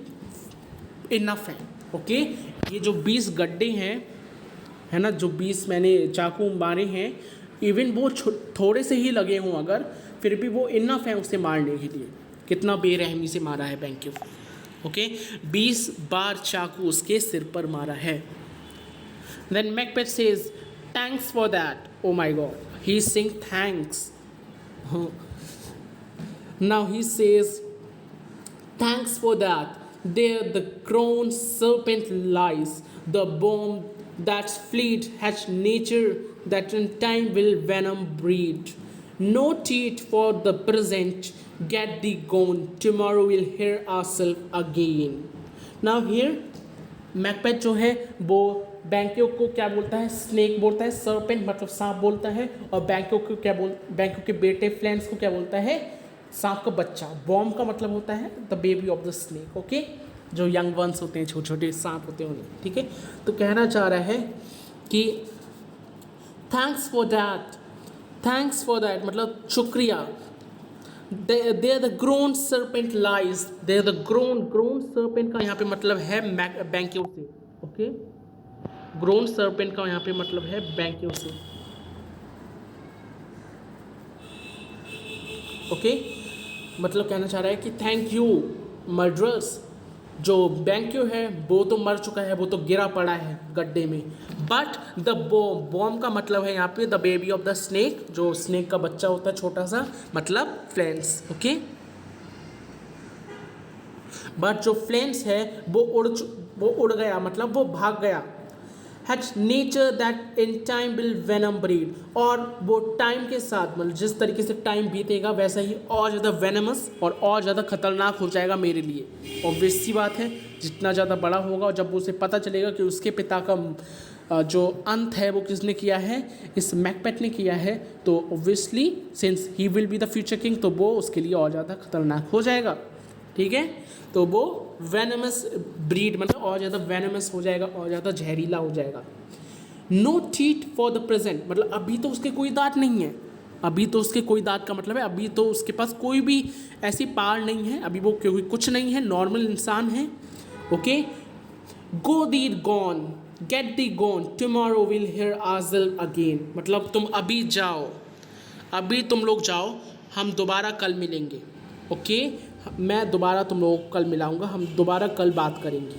[SPEAKER 1] इनफ है। ओके, ये जो 20 गड्ढे हैं, है ना, जो 20 मैंने चाकू मारे हैं, इवन वो थोड़े से ही लगे हों अगर, फिर भी वो इनफ है उसे मारने के लिए। कितना बेरहमी से मारा है बैंक्यो। ओके, 20 बार चाकू उसके सिर पर मारा है। Then Macbeth says thanks for that, oh my god, he sing thanks. Now he says thanks for that, there the grown serpent lies, the bomb that's fleet hatch nature that in time will venom breed. No teeth for the present, get thee gone, tomorrow we'll hear ourselves again. Now here Macbeth जो है वो बैंक्यो को क्या बोलता है, snake बोलता है, serpent मतलब सांप बोलता है, और बैंक्यो को क्या बैंक्यो के बेटे फ्लेंस को क्या बोलता है, सांप का बच्चा। बॉम्ब का मतलब होता है the baby of the snake. Okay, जो यंग वंस होते हैं, छोटे छोटे सांप होते हैं उन्हें। ठीक है, तो कहना चाह रहा है कि थैंक्स फॉर दैट मतलब शुक्रिया। There the grown serpent lies, there the grown serpent का यहाँ पे मतलब है बैंक्यो से। ओके, ग्रोन सर्पेंट का यहाँ पे मतलब है बैंक्यो से। ओके, मतलब कहना चाह रहा है कि थैंक यू मर्डरर्स। जो बैंक्यू है वो तो मर चुका है, वो तो गिरा पड़ा है गड्ढे में, बट द बॉम्ब का मतलब है यहाँ पे the baby of the snake, जो स्नेक का बच्चा होता है छोटा सा, मतलब फ्लेंस। ओके, बट जो फ्लेंस है वो उड़ गया, मतलब वो भाग गया। Has nature that in time will venom breed, और वो टाइम के साथ, मतलब जिस तरीके से टाइम बीतेगा वैसा ही और ज़्यादा वेनमस और ज़्यादा खतरनाक हो जाएगा मेरे लिए। ऑब्वियस सी बात है, जितना ज़्यादा बड़ा होगा और जब उसे पता चलेगा कि उसके पिता का जो अंत है वो किसने किया है, इस मैकबेथ ने किया है, तो obviously since he will be the future king, तो वो उसके लिए और ज़्यादा खतरनाक हो जाएगा। ठीक है, तो वो वेनमस ब्रीड, मतलब और ज़्यादा वेनमस हो जाएगा और ज़्यादा जहरीला हो जाएगा। No teeth for the present, मतलब अभी तो उसके कोई दांत नहीं है, अभी तो उसके कोई दांत का मतलब है अभी तो उसके पास कोई भी ऐसी पावर नहीं है, अभी वो कोई कुछ नहीं है, नॉर्मल इंसान है। Okay, go thee gone get thee gone tomorrow will hear ourselves again, मतलब तुम अभी जाओ, अभी तुम लोग जाओ, हम दोबारा कल मिलेंगे। ओके, मैं दोबारा तुम लोगों को कल मिलाऊंगा, हम दोबारा कल बात करेंगे।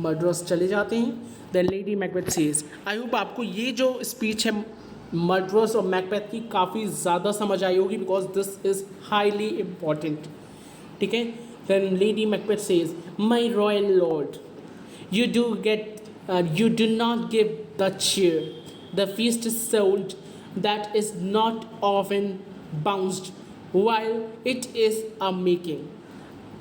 [SPEAKER 1] मर्डरर्स चले जाते हैं। Then lady Macbeth says, I hope आपको ये जो स्पीच है मर्डरर्स और मैकबेथ की काफ़ी ज़्यादा समझ आई होगी, because this is highly important. ठीक है, then lady Macbeth says, my royal lord, you do get you do not give the cheer, the feast is sold, that is not often bounced while it is a making,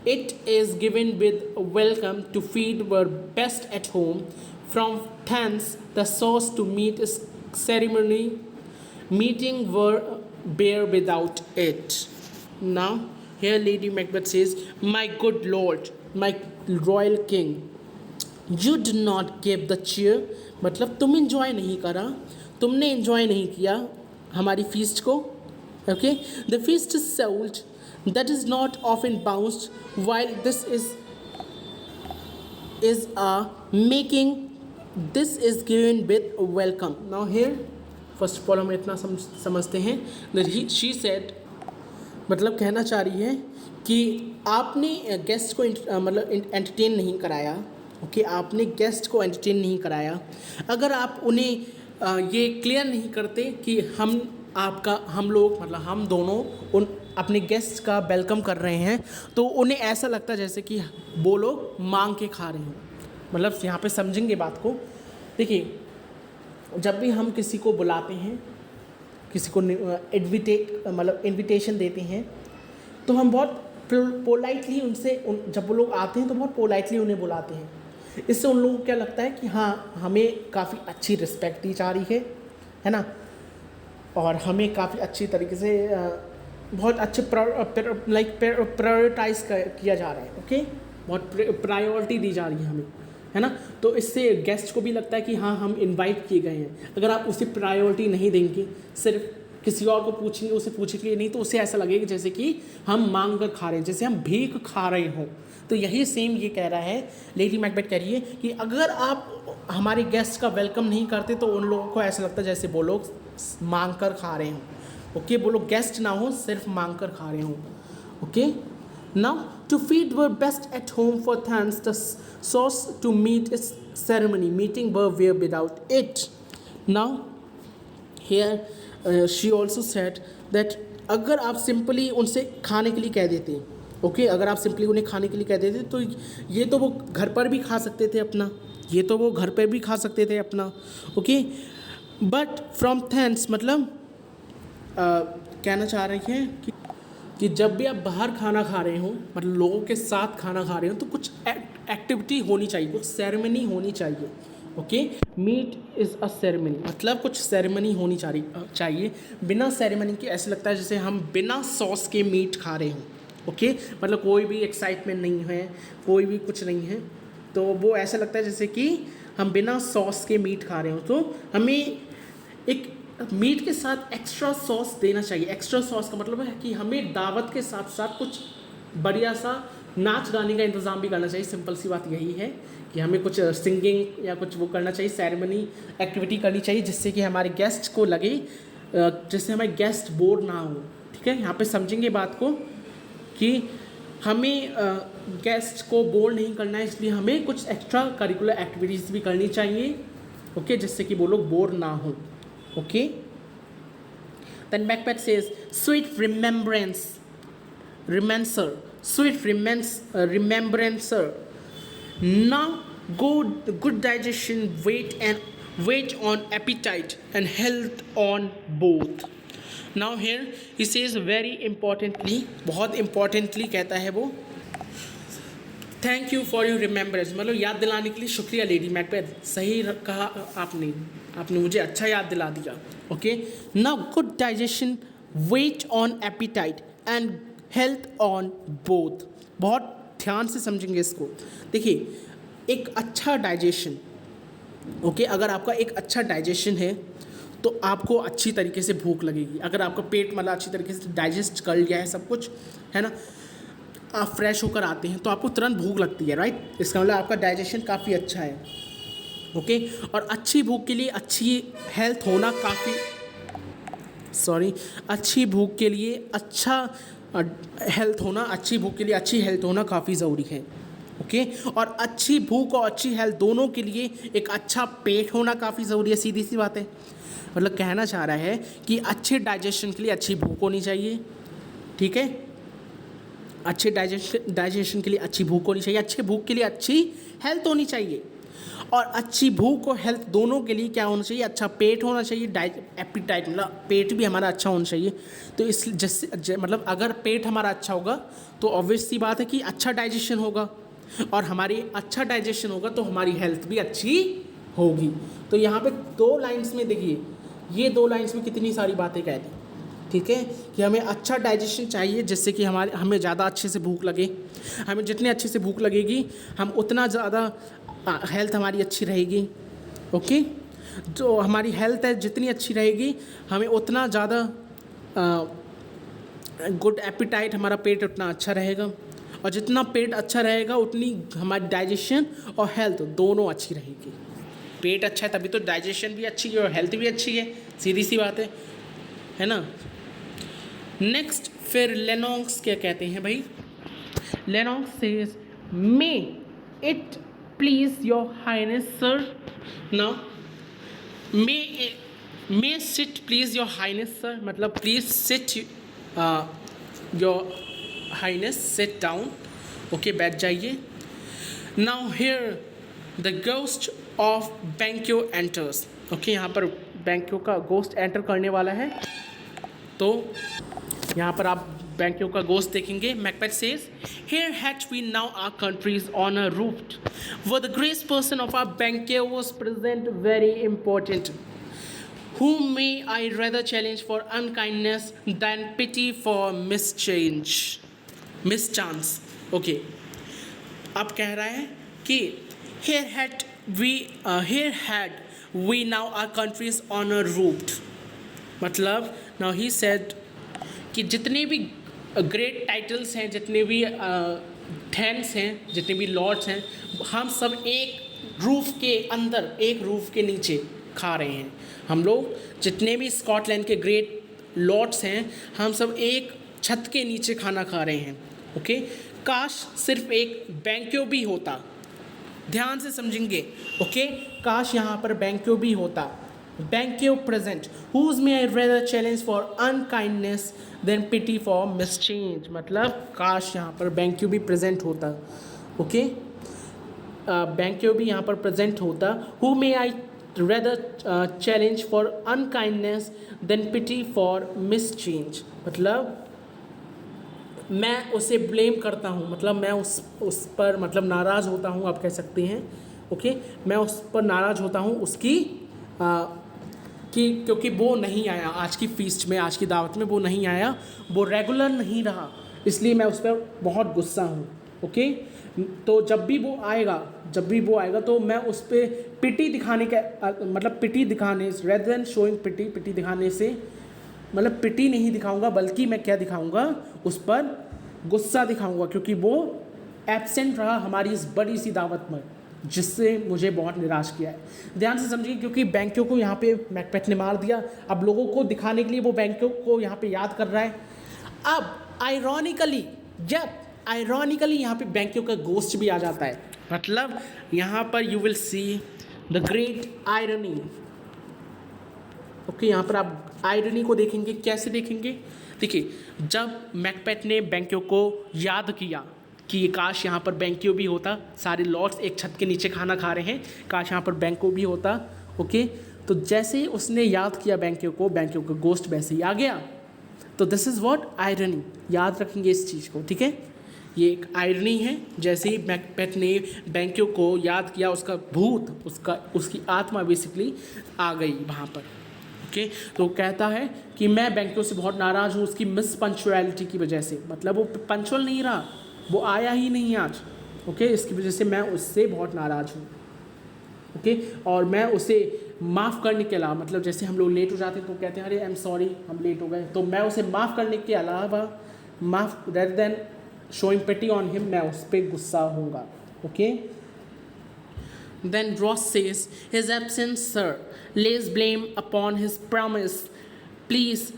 [SPEAKER 1] it is given with welcome to feed were best at home, from thence the sauce to meat is ceremony, meeting were bear without it. Now here lady Macbeth says, my good lord, my royal king, you do not give the cheer, मतलब तुम enjoy नहीं करा, तुमने enjoy नहीं किया हमारी feast को। Okay, the feast is sold, that is not often bounced while this is a making, this is given with welcome. Now here first of all हम इतना समझते हैं दैट शी सेड, मतलब कहना चाह रही है कि आपने गेस्ट को मतलब एंटरटेन नहीं कराया। ओके, आपने गेस्ट को एंटरटेन नहीं कराया। अगर आप उन्हें ये क्लियर नहीं करते कि हम लोग मतलब हम दोनों उन अपने गेस्ट का वेलकम कर रहे हैं, तो उन्हें ऐसा लगता जैसे कि वो लोग मांग के खा रहे हों। मतलब यहाँ पे समझेंगे बात को। देखिए, जब भी हम किसी को बुलाते हैं, किसी को इनविटेशन देते हैं, तो हम बहुत पोलाइटली उनसे जब वो लोग आते हैं तो बहुत पोलाइटली उन्हें बुलाते हैं। इससे उन लोगों को क्या लगता है कि हाँ, हमें काफ़ी अच्छी रिस्पेक्ट दी जा रही है ना, और हमें काफ़ी अच्छी तरीके से बहुत अच्छे प्रायोरिटाइज किया जा रहा है। ओके, बहुत प्रायोरिटी दी जा रही है हमें, है ना। तो इससे गेस्ट को भी लगता है कि हाँ, हम इनवाइट किए गए हैं। अगर आप उसे प्रायोरिटी नहीं देंगे, सिर्फ किसी और को पूछेंगे, उसे पूछेंगे नहीं, तो उसे ऐसा लगेगा जैसे कि हम मांग कर खा रहे हैं, जैसे हम भीख खा रहे हों। तो यही सेम ये कह रहा है, लेडी मैकबेथ कह रही है कि अगर आप हमारे गेस्ट का वेलकम नहीं करते तो उन लोगों को ऐसा लगता है जैसे वो लोग मांग कर खा रहे हों। ओके, वो लोग गेस्ट ना हो, सिर्फ मांग कर खा रहे हों। Okay, now to feed were best at home for thence the sauce to meat is ceremony, meeting were bare without it. Now here she also said that अगर आप सिंपली उनसे खाने के लिए कह देते, ओके, अगर आप सिंपली उन्हें खाने के लिए कह देते तो ये तो वो घर पर भी खा सकते थे अपना, ये तो वो घर पर भी खा सकते थे अपना। ओके, बट फ्रॉम थैंक्स, मतलब कहना चाह रही हैं कि जब भी आप बाहर खाना खा रहे हो, मतलब लोगों के साथ खाना खा रहे हो, तो कुछ एक्टिविटी होनी चाहिए, कुछ सेरेमनी होनी चाहिए। Okay, meat is a ceremony, मतलब कुछ सेरेमनी होनी चाहिए। बिना सेरेमनी के ऐसे लगता है जैसे हम बिना सॉस के मीट खा रहे हों। ओके, मतलब कोई भी एक्साइटमेंट नहीं है, कोई भी कुछ नहीं है, तो वो ऐसा लगता है जैसे कि हम बिना सॉस के मीट खा रहे हो। तो हमें एक मीट के साथ एक्स्ट्रा सॉस देना चाहिए। एक्स्ट्रा सॉस का मतलब है कि हमें दावत के साथ साथ कुछ बढ़िया सा नाच गाने का इंतज़ाम भी करना चाहिए। सिंपल सी बात यही है कि हमें कुछ सिंगिंग या कुछ वो करना चाहिए, सेरेमनी एक्टिविटी करनी चाहिए, जिससे कि हमारे गेस्ट को लगे, जिससे हमारे गेस्ट बोर ना हो। ठीक है, यहाँ पे समझेंगे बात को कि हमें गेस्ट को बोर नहीं करना है, इसलिए हमें कुछ एक्स्ट्रा करिकुलर एक्टिविटीज़ भी करनी चाहिए, ओके, जिससे कि वो लोग बोर ना हो, okay. Then Macbeth says sweet remembrancer, sweet remembrancer, now good digestion wait on appetite and health on both. Now here he says very importantly, बहुत importantly कहता है वो, thank you for your remembrance, मतलब याद दिलाने के लिए शुक्रिया लेडी मैकबेथ, सही कहा आपने मुझे अच्छा याद दिला दिया, okay. Now good digestion wait on appetite and health on both, बहुत ध्यान से समझेंगे इसको। देखिए, एक अच्छा डाइजेशन, ओके, अगर आपका एक अच्छा डाइजेशन है तो आपको अच्छी तरीके से भूख लगेगी। अगर आपका पेट मतलब अच्छी तरीके से डाइजेस्ट कर लिया है सब कुछ, है ना, आप फ्रेश होकर आते हैं तो आपको तुरंत भूख लगती है, राइट। इसका मतलब आपका डाइजेशन काफ़ी अच्छा है, ओके। और अच्छी भूख के लिए अच्छी हेल्थ होना अच्छी भूख के लिए अच्छा हेल्थ होना, अच्छी भूख के लिए अच्छी हेल्थ होना काफ़ी ज़रूरी है, ओके। और अच्छी भूख और अच्छी हेल्थ दोनों के लिए एक अच्छा पेट होना काफ़ी ज़रूरी है, सीधी सी बात है। मतलब कहना चाह रहा है कि अच्छे डाइजेशन के लिए अच्छी भूख होनी चाहिए, ठीक है, अच्छे डाइजेशन के लिए अच्छी भूख होनी चाहिए, अच्छे भूख के लिए अच्छी हेल्थ होनी चाहिए, और अच्छी भूख और हेल्थ दोनों के लिए क्या होना चाहिए, अच्छा पेट होना चाहिए, एपिटाइट मतलब पेट भी हमारा अच्छा होना चाहिए। तो इस जैसे मतलब अगर पेट हमारा अच्छा होगा तो ऑब्वियस सी बात है कि अच्छा डाइजेशन होगा, और हमारी अच्छा डाइजेशन होगा तो हमारी हेल्थ भी अच्छी होगी। तो यहाँ पे 2 लाइन्स में देखिए, ये 2 लाइन्स में कितनी सारी बातें कह दी, ठीक है, कि हमें अच्छा डाइजेशन चाहिए जिससे कि हमें ज़्यादा अच्छे से भूख लगे, हमें जितने अच्छे से भूख लगेगी हम उतना ज़्यादा हेल्थ हमारी अच्छी रहेगी, ओके। जो हमारी हेल्थ है जितनी अच्छी रहेगी हमें उतना ज़्यादा गुड एपिटाइट, हमारा पेट उतना अच्छा रहेगा, और जितना पेट अच्छा रहेगा उतनी हमारी डाइजेशन और हेल्थ दोनों अच्छी रहेगी। पेट अच्छा है तभी तो डाइजेशन भी अच्छी है और हेल्थ भी अच्छी है, सीधी सी बात है ना। नेक्स्ट फिर लेनॉक्स क्या कहते हैं भाई, Lennox says may it please your highness sir, now may sit please your highness sir, मतलब please sit your highness, sit down, okay, बैठ जाइए। Now here the ghost of Banquo enters, okay, यहाँ पर बैंक्यो का गोस्ट एंटर करने वाला है, तो यहाँ पर आप बैंक्यो का गोस्ट देखेंगे। Macbeth says here had we now our countries on a roof where the grace person of our banquet was present very important, whom may I rather challenge for unkindness than pity for mischance, okay। अब कह रहा है कि here had we now our countries on a roof, मतलब now he said कि जितने भी great titles हैं, जितने भी थैंक्स हैं, जितने भी लॉर्ड्स हैं, हम सब एक रूफ के अंदर, एक रूफ के नीचे खा रहे हैं। हम लोग जितने भी स्कॉटलैंड के ग्रेट लॉर्ड्स हैं, हम सब एक छत के नीचे खाना खा रहे हैं, ओके। काश सिर्फ एक बैंक्यो भी होता, ध्यान से समझेंगे, ओके। काश यहाँ पर बैंक्यो भी होता, बैंक्यो present, whose may I rather challenge for unkindness than pity for mischance, मतलब काश यहाँ पर बैंक्यो भी प्रेजेंट होता, ओके, बैंक्यो भी यहाँ पर प्रेजेंट होता। who may I rather challenge for unkindness than pity for mischance, मतलब मैं उसे ब्लेम करता हूँ, मतलब मैं उस पर मतलब नाराज़ होता हूँ, आप कह सकते हैं, ओके। मैं उस पर नाराज़ होता हूँ उसकी क्योंकि वो नहीं आया आज की फीस्ट में, आज की दावत में वो नहीं आया, वो रेगुलर नहीं रहा, इसलिए मैं उस पर बहुत गुस्सा हूँ, ओके। तो जब भी वो आएगा तो मैं उस पर पिटी दिखाने का मतलब पिटी दिखाने, रेदर देन शोइंग पिटी दिखाने से मतलब पिटी नहीं दिखाऊंगा, बल्कि मैं क्या दिखाऊंगा, उस पर गुस्सा दिखाऊंगा, क्योंकि वो एब्सेंट रहा हमारी इस बड़ी सी दावत में, जिससे मुझे बहुत निराश किया है। ध्यान से समझिए, क्योंकि बैंक्यो को यहाँ पे मैकबेथ ने मार दिया, अब लोगों को दिखाने के लिए वो बैंक्यो को यहाँ पे याद कर रहा है अब आयरॉनिकली यहाँ पे बैंकियों का गोस्ट भी आ जाता है, मतलब यहाँ पर you will see the great irony. Okay, यहाँ पर आप आयरनी को देखेंगे, कैसे देखेंगे? देखिए, जब मैकबेथ ने बैंकियों को याद किया कि काश यहाँ पर बैंकियों भी होता, सारे लॉर्ड्स एक छत के नीचे खाना खा रहे हैं, काश यहाँ पर बैंकों भी होता। ओके, तो जैसे ही उसने याद किया बैंकियों का गोस्ट वैसे ही आ गया। तो दिस इज़ व्हाट आयरनी, याद रखेंगे इस चीज़ को, ठीक है? ये एक आयरनी है। जैसे ही मैकबेथ ने बैंकियों को याद किया, उसका भूत, उसकी आत्मा बेसिकली आ गई वहाँ पर। ओके, तो कहता है कि मैं बैंकियों से बहुत नाराज़ हूँ उसकी मिस पंक्चुअलिटी की वजह से, मतलब वो पंक्चुअल नहीं रहा, वो आया ही नहीं आज। ओके, इसकी वजह से मैं उससे बहुत नाराज़ हूँ। ओके, और मैं उसे माफ़ करने के अलावा, मतलब जैसे हम लोग लेट हो जाते हैं तो कहते हैं अरे आई एम सॉरी हम लेट हो गए, तो मैं उसे माफ़ करने के अलावा rather than showing pity on him, मैं उस पर गुस्सा होऊंगा। Okay, then Ross says his absence, sir, lays blame upon his promise. Please,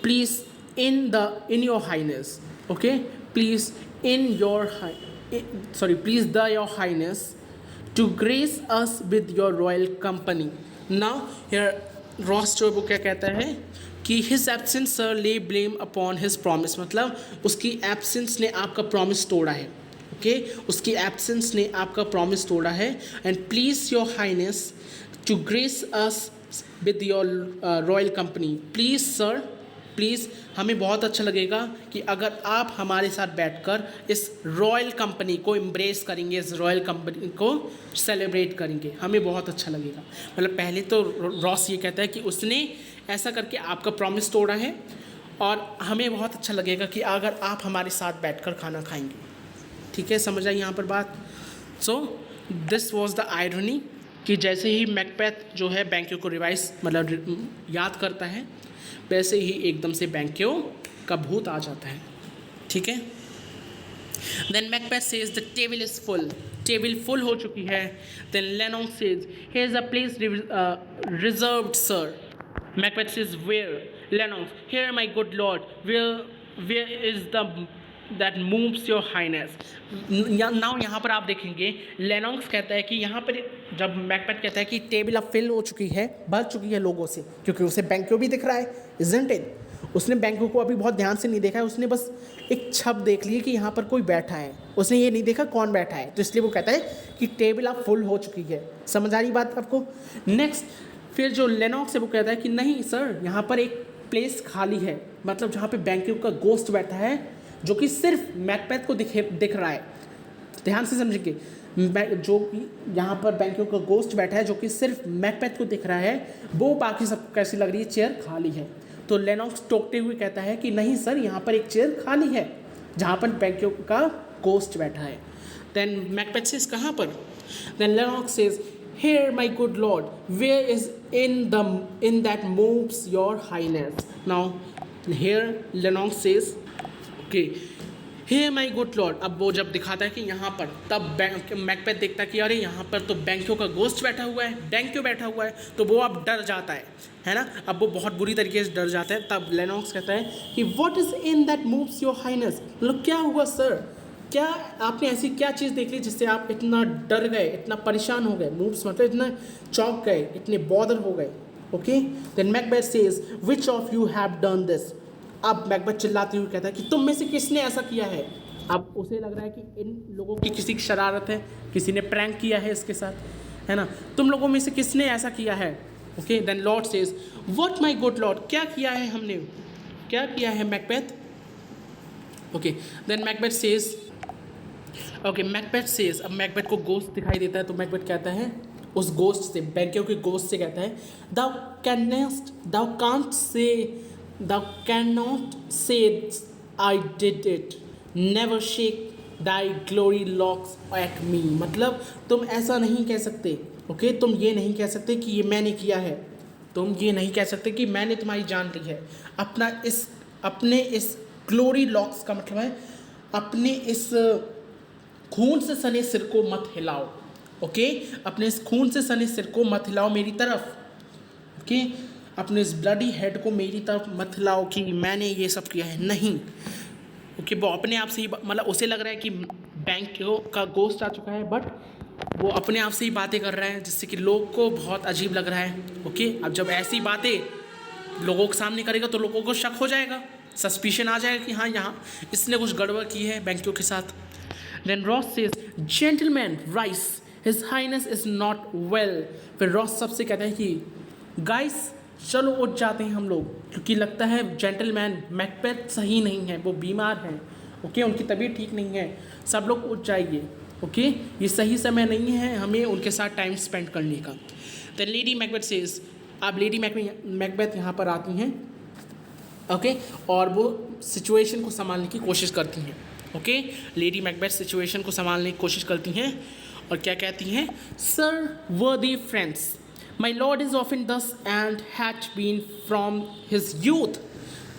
[SPEAKER 1] please in your highness. Okay, please please your highness to grace us with your royal company. Now here Ross जो वो क्या कहता है कि his absence sir lay blame upon his promise, मतलब उसकी absence ने आपका promise तोड़ा है। ओके, उसकी एब्सेंस ने आपका प्रॉमिस तोड़ा है। And please your highness to grace us with your royal company. Please sir, please हमें बहुत अच्छा लगेगा कि अगर आप हमारे साथ बैठकर इस रॉयल कंपनी को एम्ब्रेस करेंगे, इस रॉयल कंपनी को सेलिब्रेट करेंगे, हमें बहुत अच्छा लगेगा। मतलब पहले तो रॉस ये कहता है कि उसने ऐसा करके आपका प्रॉमिस तोड़ा है और हमें बहुत अच्छा लगेगा कि अगर आप हमारे साथ बैठकर खाना खाएंगे। ठीक है, समझ आई यहाँ पर बात? So this was the irony कि जैसे ही मैकबेथ जो है बैंकियों को रिवाइज मतलब याद करता है, वैसे ही एकदम से बैंकियों का भूत आ जाता है। ठीक है, then Macbeth says the table is full, table full हो चुकी है। Then Lennox says here is a place reserved sir. Macbeth says where? Lennox, here my good lord, where is the that moves your highness. Now यहाँ पर आप देखेंगे लेनोंग्स कहता है कि यहाँ पर जब मैकबेथ कहता है कि टेबल अब फिल हो चुकी है, भर चुकी है लोगों से, क्योंकि उसे बैंक्यों भी दिख रहा है, इजंट इट? उसने बैंक्यों को अभी बहुत ध्यान से नहीं देखा है, उसने बस एक छप देख ली है कि यहाँ पर कोई बैठा है, उसने ये नहीं देखा कौन बैठा है, तो इसलिए वो कहता है कि टेबल अब फुल हो चुकी है। समझ आ रही बात आपको? नेक्स्ट फिर जो लेनोंग्स है वो कहता है कि नहीं सर, यहाँ पर एक प्लेस खाली है, मतलब जहाँ पर बैंक्यों का गोस्ट बैठा है, जो कि सिर्फ मैकबेथ को दिख रहा है। ध्यान से समझेंगे, जो यहाँ पर बैंकियों का गोस्ट बैठा है जो कि सिर्फ मैकबेथ को दिख रहा है, वो बाकी सबको कैसी लग रही है? चेयर खाली है। तो लेनोक्स टोकते हुए कहता है कि नहीं सर, यहाँ पर एक चेयर खाली है जहाँ पर बैंकियों का गोस्ट बैठा है। देन मैकबेथ सेज कहाँ पर? Then Lennox says here my good lord, where is in that moves your highness. Now here Lennox says okay, hey my good lord. अब वो जब दिखाता है कि यहाँ पर, तब मैकबेथ देखता है कि अरे यहाँ पर तो बैंकियों का गोस्ट बैठा हुआ है, बैंकियों बैठा हुआ है, तो वो अब डर जाता है ना? अब वो बहुत बुरी तरीके से डर जाता है। तब लेनोक्स कहता है कि what is in that moves your highness, मतलब क्या हुआ सर, क्या आपने ऐसी क्या चीज़ देख ली जिससे आप इतना डर गए, इतना परेशान हो गए? मूव्स मतलब इतना चौंक गए, इतने बॉदर हो गए। Okay, then Macbeth says which of you have done this. अब मैकबेथ चिल्लाते हुए कहता है कि तुम में से किसने ऐसा किया है? अब उसे लग रहा है कि इन लोगों की किसी की शरारत है, किसी ने प्रैंक किया है इसके साथ, है ना? तुम लोगों में से किसने ऐसा किया है? Okay, then lord says what my good lord, क्या किया है हमने, क्या किया है Macbeth? Okay, then Macbeth says okay, Macbeth says, अब मैकबेथ को गोस्ट दिखाई देता है, तो मैकबेथ कहता है उस गोस्ट से, बैंकियों के गोस्ट से कहता है Thou cannot say I did it. Never shake thy glory locks at me. मतलब तुम ऐसा नहीं कह सकते। ओके, तुम ये नहीं कह सकते कि ये मैंने किया है, तुम ये नहीं कह सकते कि मैंने तुम्हारी जान ली है। अपने इस ग्लोरी लॉक्स का मतलब है अपने इस खून से सने सिर को मत हिलाओ। ओके, अपने इस खून से सने सिर को मत हिलाओ मेरी तरफ। ओके, अपने इस ब्लडी हेड को मेरी तरफ मत लाओ कि मैंने ये सब किया है, नहीं। ओके, वो अपने आप से ही मतलब उसे लग रहा है कि बैंक का गोश्त आ चुका है, बट वो अपने आप से ही बातें कर रहा है जिससे कि लोग को बहुत अजीब लग रहा है। ओके, अब जब ऐसी बातें लोगों के सामने करेगा तो लोगों को शक हो जाएगा, सस्पिशन आ जाएगा कि हाँ यहाँ इसने कुछ गड़बड़ की है बैंकियों के साथ। Then Ross says gentleman rise his highness is not well. फिर रॉस सबसे कहता है कि गाइस चलो उठ जाते हैं हम लोग, क्योंकि लगता है जेंटलमैन मैकबेथ सही नहीं है, वो बीमार हैं। ओके, उनकी तबीयत ठीक नहीं है, सब लोग उठ जाइए। ओके, ये सही समय नहीं है हमें उनके साथ टाइम स्पेंड करने का। देन लेडी मैकबेथ सेज, अब लेडी मैकबेथ यहाँ पर आती हैं। ओके, और वो सिचुएशन को संभालने की कोशिश करती हैं। ओके, लेडी मैकबेथ सिचुएशन को संभालने की कोशिश करती हैं और क्या कहती हैं, sir worthy friends my lord is often thus and has been from his youth.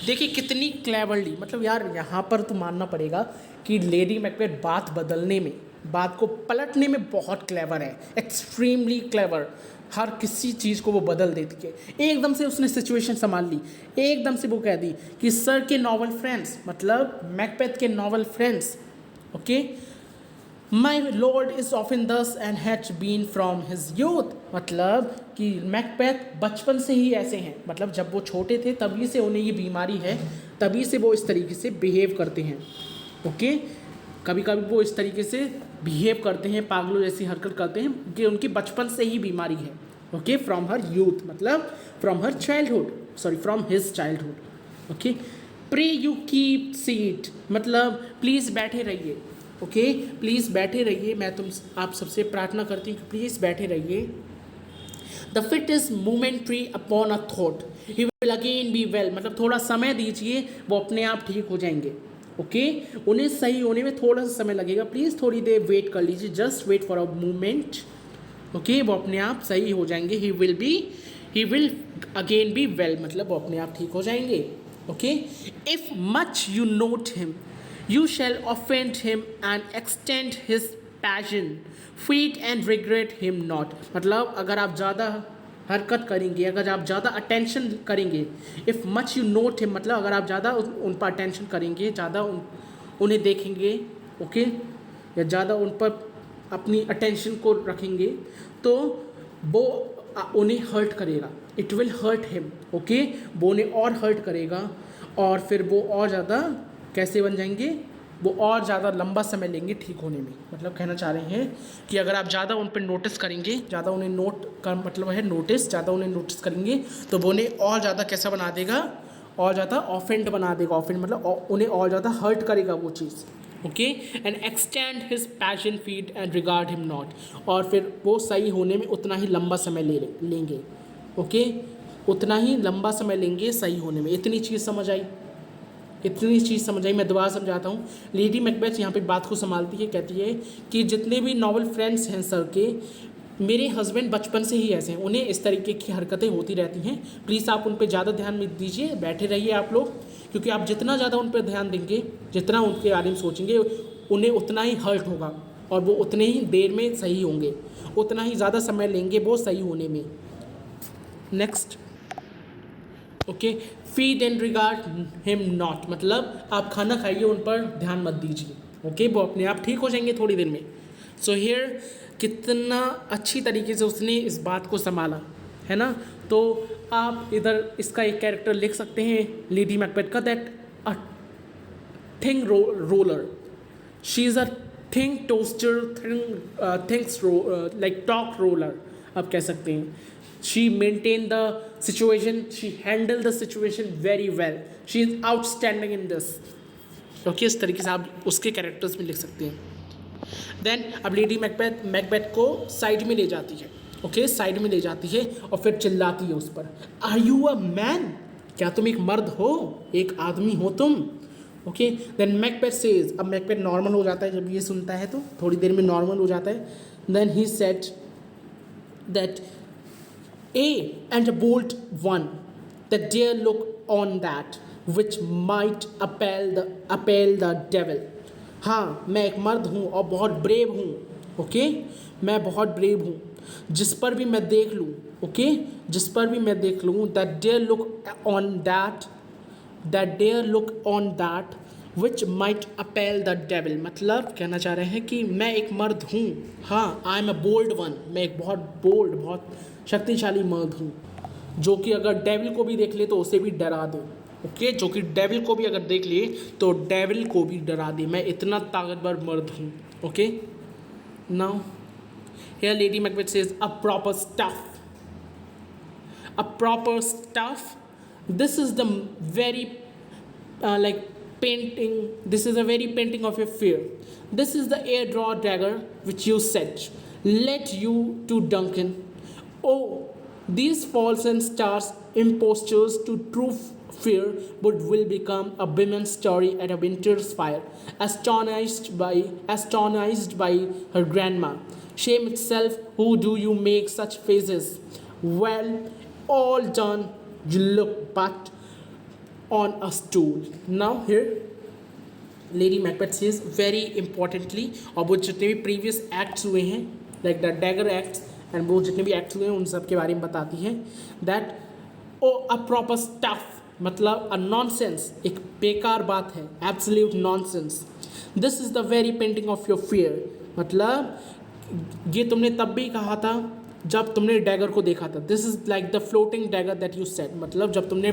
[SPEAKER 1] देखिए कितनी क्लेवरली, मतलब यार यहाँ पर तो मानना पड़ेगा कि लेडी मैकबेथ बात बदलने में, बात को पलटने में बहुत क्लेवर है, एक्सट्रीमली क्लेवर। हर किसी चीज़ को वो बदल देती है। एकदम से उसने सिचुएशन संभाल ली, एकदम से वो कह दी कि सर के नॉवल फ्रेंड्स, मतलब मैकबेथ के noble friends. Okay, my lord is often thus and has been from his youth, मतलब कि मैकबेथ बचपन से ही ऐसे हैं, मतलब जब वो छोटे थे तभी से उन्हें ये बीमारी है, तभी से वो इस तरीके से बिहेव करते हैं। ओके, कभी कभी वो इस तरीके से बिहेव करते हैं, पागलों जैसी हरकत करते हैं कि उनकी बचपन से ही बीमारी है। ओके, फ्रॉम हर यूथ मतलब from her childhood, sorry from his childhood. Okay, pray you keep seat, मतलब प्लीज़ बैठे रहिए। ओके, प्लीज़ बैठे रहिए, मैं आप सबसे प्रार्थना करती हूँ कि प्लीज़ बैठे रहिए। The fit is momentary upon a thought he will again be well, मतलब थोड़ा समय दीजिए, वो अपने आप ठीक हो जाएंगे। ओके, उन्हें सही होने में थोड़ा सा समय लगेगा, प्लीज़ थोड़ी देर वेट कर लीजिए, just wait for a moment. Okay, वो अपने आप सही हो जाएंगे। He will again be well, मतलब वो अपने आप ठीक हो जाएंगे। Okay, if much you note him you shall offend him and extend his passion, feed and regret him not, मतलब अगर आप ज़्यादा हरकत करेंगे, अगर आप ज़्यादा अटेंशन करेंगे, if much you note him मतलब अगर आप ज़्यादा उन पर अटेंशन करेंगे, ज़्यादा उन्हें देखेंगे, ओके, या ज़्यादा उन पर अपनी अटेंशन को रखेंगे, तो वो उन्हें हर्ट करेगा, it will hurt him. Okay, वो उन्हें और हर्ट करेगा, और फिर वो और ज़्यादा कैसे बन जाएंगे, वो और ज़्यादा लंबा समय लेंगे ठीक होने में। मतलब कहना चाह रहे हैं कि अगर आप ज़्यादा उन पर नोटिस करेंगे, ज़्यादा उन्हें नोट का मतलब है नोटिस, ज़्यादा उन्हें नोटिस करेंगे तो वो उन्हें और ज़्यादा कैसा बना देगा, और ज़्यादा ऑफेंड बना देगा। ऑफेंड मतलब उन्हें और ज़्यादा हर्ट करेगा वो चीज़। Okay, and extend his passion feed and regard him not, और फिर वो सही होने में उतना ही लंबा समय लेंगे। ओके, उतना ही लंबा समय लेंगे सही होने में। इतनी चीज़ समझ आई, इतनी चीज़ समझ आई। मैं दोबारा समझाता हूँ। लेडी मैकबेथ यहाँ पे बात को संभालती है, कहती है कि जितने भी नॉवल फ्रेंड्स हैं सर के, मेरे हस्बैंड बचपन से ही ऐसे हैं, उन्हें इस तरीके की हरकतें होती रहती हैं, प्लीज़ आप उन पर ज़्यादा ध्यान मत दीजिए, बैठे रहिए आप लोग, क्योंकि आप जितना ज़्यादा उन पर ध्यान देंगे, जितना उनके बारे में सोचेंगे, उन्हें उतना ही हर्ट होगा, और वो उतने ही देर में सही होंगे, उतना ही ज़्यादा समय लेंगे वो सही होने में। Next, okay, feed and regard him not, मतलब आप खाना खाइए, उन पर ध्यान मत दीजिए। ओके, वो अपने आप ठीक हो जाएंगे थोड़ी देर में। सो हियर कितना अच्छी तरीके से उसने इस बात को संभाला है ना। तो आप इधर इसका एक कैरेक्टर लिख सकते हैं लेडी मैकबेथ का, that a thing roller, she is a thing toaster, things like talk roller आप कह सकते हैं। She maintained the situation, she handled the situation very well, she is outstanding in this। Okay, इस तरीके से आप उसके कैरेक्टर्स में लिख सकते हैं। देन अब लेडी मैकबेथ को साइड में ले जाती है। ओके, साइड में ले जाती है और फिर चिल्लाती है उस पर, आर यू अ मैन, क्या तुम एक मर्द हो, एक आदमी हो तुम। ओके, देन मैकबेथ सेज, अब मैकबेथ नॉर्मल हो जाता है जब ये सुनता है, तो थोड़ी देर में नॉर्मल हो जाता है। Then he said that and a bold one that dare look on that which might appall the devil। हाँ, मैं एक मर्द हूँ और बहुत ब्रेव हूँ, ओके, मैं बहुत ब्रेव हूँ, जिस पर भी मैं देख लूँ, ओके, जिस पर भी मैं देख लूँ, that dare look on that which might appal the devil. मतलब कहना चाह रहे हैं कि मैं एक मर्द हूँ, हाँ, I am a bold one, मैं एक बहुत बोल्ड, बहुत शक्तिशाली मर्द हूँ, जो कि अगर डेविल को भी देख ले तो उसे भी डरा दे, ओके, जो कि डेविल को भी अगर देख ले तो डेविल को भी डरा दे, मैं इतना ताकतवर मर्द हूँ, okay. Now here lady Macbeth says a proper stuff, a proper stuff. This is the very like painting, this is a very painting of your fear. This is the air draw dagger which you said led you to Duncan. Oh, these false and stars impostures to true fear but will become a women's story at a winter's fire, astonished by her grandma. Shame itself, who do you make such faces? Well, all done, you look but on a stool. Now here lady Macbeth says very importantly, और वो जितने भी previous acts हुए हैं like the dagger acts and वो जितने भी acts हुए हैं उन सब के बारे में बताती है that oh a proper stuff, मतलब अ नॉनसेंस, एक बेकार बात है, absolute nonsense. This is the very painting of your fear, मतलब ये तुमने तब भी कहा था जब तुमने डैगर को देखा था। This is like the floating dagger that you said, मतलब जब तुमने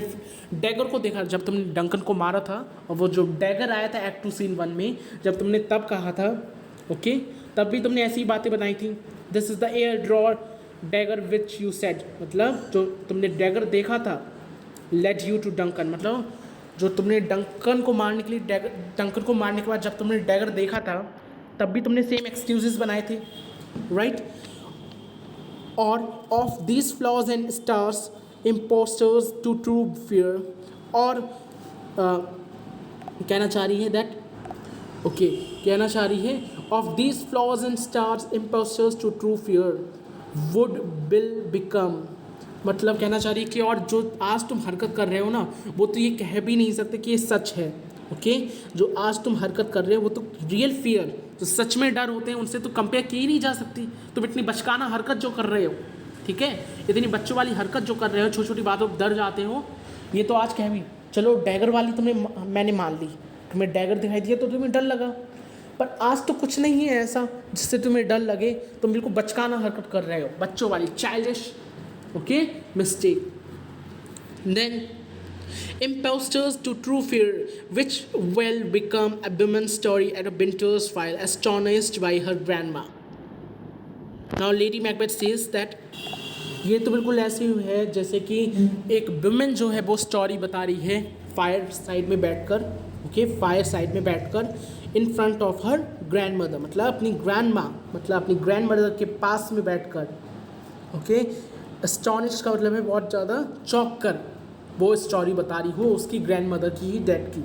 [SPEAKER 1] डैगर को देखा, जब तुमने डंकन को मारा था और वो जो डैगर आया था एक्ट 2 सीन 1 में, जब तुमने तब कहा था, ओके, तब भी तुमने ऐसी बातें बनाई थी। This is the air draw dagger which you said, मतलब जो तुमने डैगर देखा था लेड यू टू डंकन, मतलब जो तुमने डंकन को मारने के लिए डंकन को मारने के बाद जब तुमने डैगर देखा था तब भी तुमने सेम एक्सक्यूजेस बनाए थे, राइट। और of these flaws and stars impostors to true fear, और कहना चाह रही है दैट, ओके, कहना चाह रही है of these flaws and stars impostors to true fear would will become, मतलब कहना चाह रही है कि और जो आज तुम हरकत कर रहे हो ना वो तो ये कह भी नहीं सकते कि ये सच है, ओके, जो आज तुम हरकत कर रहे हो वो तो रियल फियर, जो सच में डर होते हैं उनसे तो कंपेयर की ही नहीं जा सकती। तुम इतनी बचकाना हरकत जो कर रहे हो, ठीक है, इतनी बच्चों वाली हरकत जो कर रहे हो, छोटी छोटी बातों पर डर जाते हो, ये तो आज कह भी, चलो डैगर वाली मैंने मान ली, तुम्हें डैगर दिखाई दिया तो तुम्हें डर लगा, पर आज तो कुछ नहीं है ऐसा जिससे तुम्हें डर लगे, तुम बिल्कुल बचकाना हरकत कर रहे हो, बच्चों वाली childish, okay, mistake. Then imposters to true fear, which will become a woman's story at a winter's fire, astonished by her grandma. Now Lady Macbeth says that ये तो बिल्कुल ऐसे ही है जैसे कि एक वुमेन जो है वो स्टोरी बता रही है फायर साइड में बैठकर, ओके, फायर साइड में बैठकर in front of her grand mother, मतलब अपनी ग्रैंड माँ, मतलब अपनी ग्रैंड मदर के पास में बैठकर, ओके, एस्टॉनिश का मतलब है बहुत ज़्यादा चौंक कर वो स्टोरी बता रही हो उसकी ग्रैंड मदर की ही डेथ की।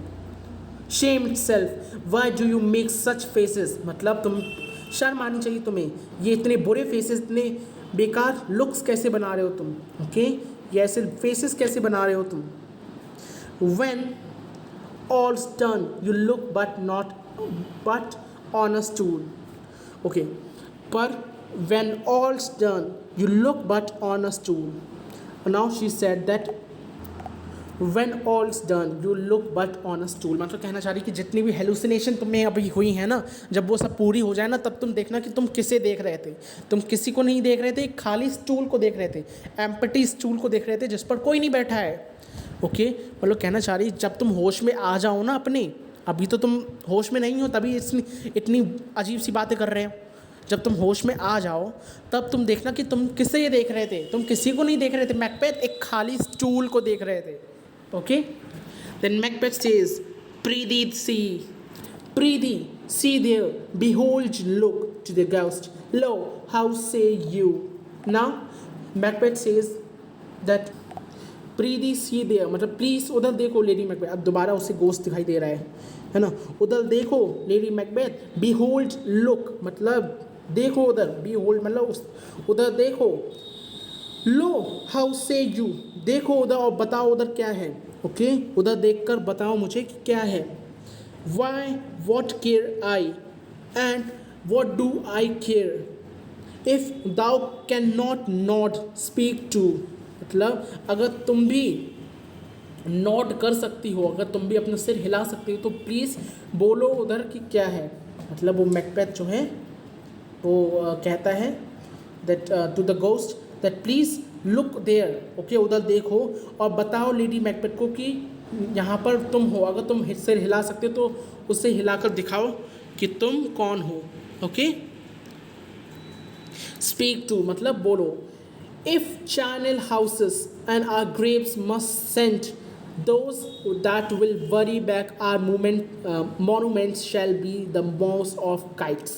[SPEAKER 1] Shame itself, why do you make such faces, मतलब तुम शर्म आनी चाहिए तुम्हें, ये इतने बुरे फेसेस, इतने बेकार लुक्स कैसे बना रहे हो तुम, ओके, ये ऐसे फेसेस कैसे बना रहे हो तुम। When all's done you look but on a stool, okay, पर when all's done you look but on a stool. Now she said that When all's done, you look but on a stool, मतलब कहना चाह रही कि जितनी भी hallucination तुम्हें अभी हुई है ना, जब वो सब पूरी हो जाए ना तब तुम देखना कि तुम किसे देख रहे थे, तुम किसी को नहीं देख रहे थे, एक खाली स्टूल को देख रहे थे, एम्प्टी स्टूल को देख रहे थे जिस पर कोई नहीं बैठा है, ओके, मतलब कहना चाह रही जब तुम होश में आ जाओ ना अपने, अभी तो तुम होश में नहीं हो तभी इतनी अजीब सी बातें कर रहे हो, जब तुम होश में आ जाओ तब तुम देखना कि तुम किसे ये देख रहे थे, तुम किसी को नहीं देख रहे थे, मैकबेथ एक खाली स्टूल को देख रहे थे, okay. Then Macbeth says, Prithee, see there, behold, look to the ghost, lo, how say you? Now Macbeth says that Prithee, see there, मतलब प्लीज़ उधर देखो लेडी मैकबेथ, अब दोबारा उसे गोस्ट दिखाई दे रहा है ना, उधर देखो लेडी मैकबेथ, behold, look, मतलब देखो उधर, behold मतलब उधर देखो, लो हाउ से यू, देखो उधर और बताओ उधर क्या है, ओके, उधर देखकर बताओ मुझे कि क्या है। Why what care I and what do I care if thou cannot nod speak to, मतलब अगर तुम भी नोट कर सकती हो, अगर तुम भी अपना सिर हिला सकती हो तो प्लीज़ बोलो उधर कि क्या है। मतलब वो मैकबेथ जो है वो कहता है that to the ghost that please look there, okay, उधर देखो और बताओ लेडी मैकबेथ को कि यहाँ पर तुम हो, अगर तुम सिर हिला सकते हो तो उससे हिलाकर दिखाओ कि तुम कौन हो, ओके। स्पीक टू मतलब बोलो। If channel houses and our graves must sent those that will worry back our monuments shall be the most of kites.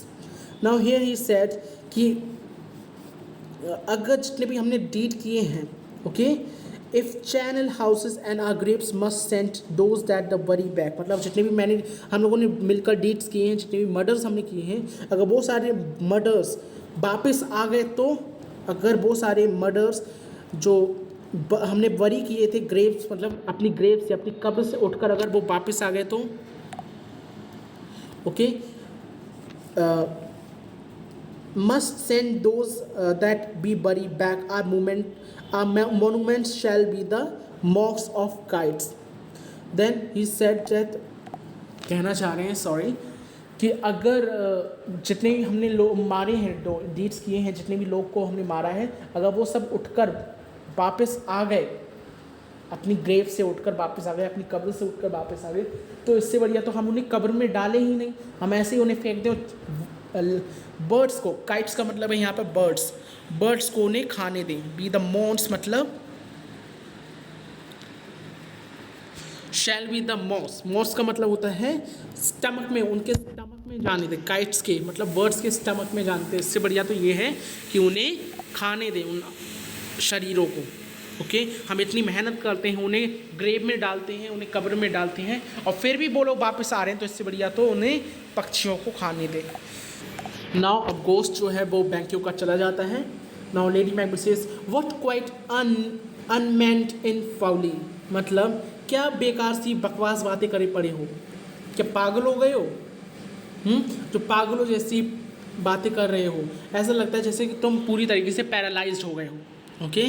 [SPEAKER 1] Now here he said कि अगर जितने भी हमने डीड किए हैं, okay, if channel houses and our graves must sent those that the worry back, मतलब जितने भी हम लोगों ने मिलकर डीड्स किए हैं, जितने भी मर्डर्स हमने किए हैं, अगर वो सारे मर्डर्स वापस आ गए तो, अगर वो सारे मर्डर्स जो हमने वरी किए थे, ग्रेव्स मतलब अपनी ग्रेव से, अपनी कब्र से उठकर अगर वो वापस आ गए तो, okay, must send those that be buried back our monuments shall be the mocks of kites. Then he said that, कहना चाह रहे हैं सॉरी कि अगर जितने भी हमने लोग मारे हैं, डीड्स किए हैं, जितने भी लोग को हमने मारा है, अगर वो सब उठकर वापस आ गए, अपनी ग्रेव से उठकर वापस आ गए, अपनी कब्र से उठकर वापस आ गए, तो इससे बढ़िया तो हम उन्हें कब्र में डालें ही नहीं, हम ऐसे ही उन्हें फेंक दें बर्ड्स को। काइट्स का मतलब है यहाँ पर बर्ड्स को उन्हें खाने दें। बी द मॉन्स मतलब शैल बी द मॉस का मतलब होता है स्टमक में, उनके स्टमक में जाने दें। काइट्स के मतलब बर्ड्स के स्टमक में जानते हैं। इससे बढ़िया तो ये है कि उन्हें खाने दें उन शरीरों को, ओके। हम इतनी मेहनत करते हैं, उन्हें ग्रेव में डालते हैं, उन्हें कब्र में डालते हैं, और फिर भी वो लोग वापस आ रहे हैं, तो इससे बढ़िया तो उन्हें पक्षियों को खाने दें। नाउ अब गोस्ट जो है वो बैंक्यों का चला जाता है। Now lady Macbeth says what quite unmanned in folly, मतलब क्या बेकार सी बकवास बातें करे पड़े हो, क्या पागल हो गए हो, जो पागलों जैसी बातें कर रहे हो। ऐसा लगता है जैसे कि तुम पूरी तरीके से पैरालाइज्ड हो गए हो, ओके,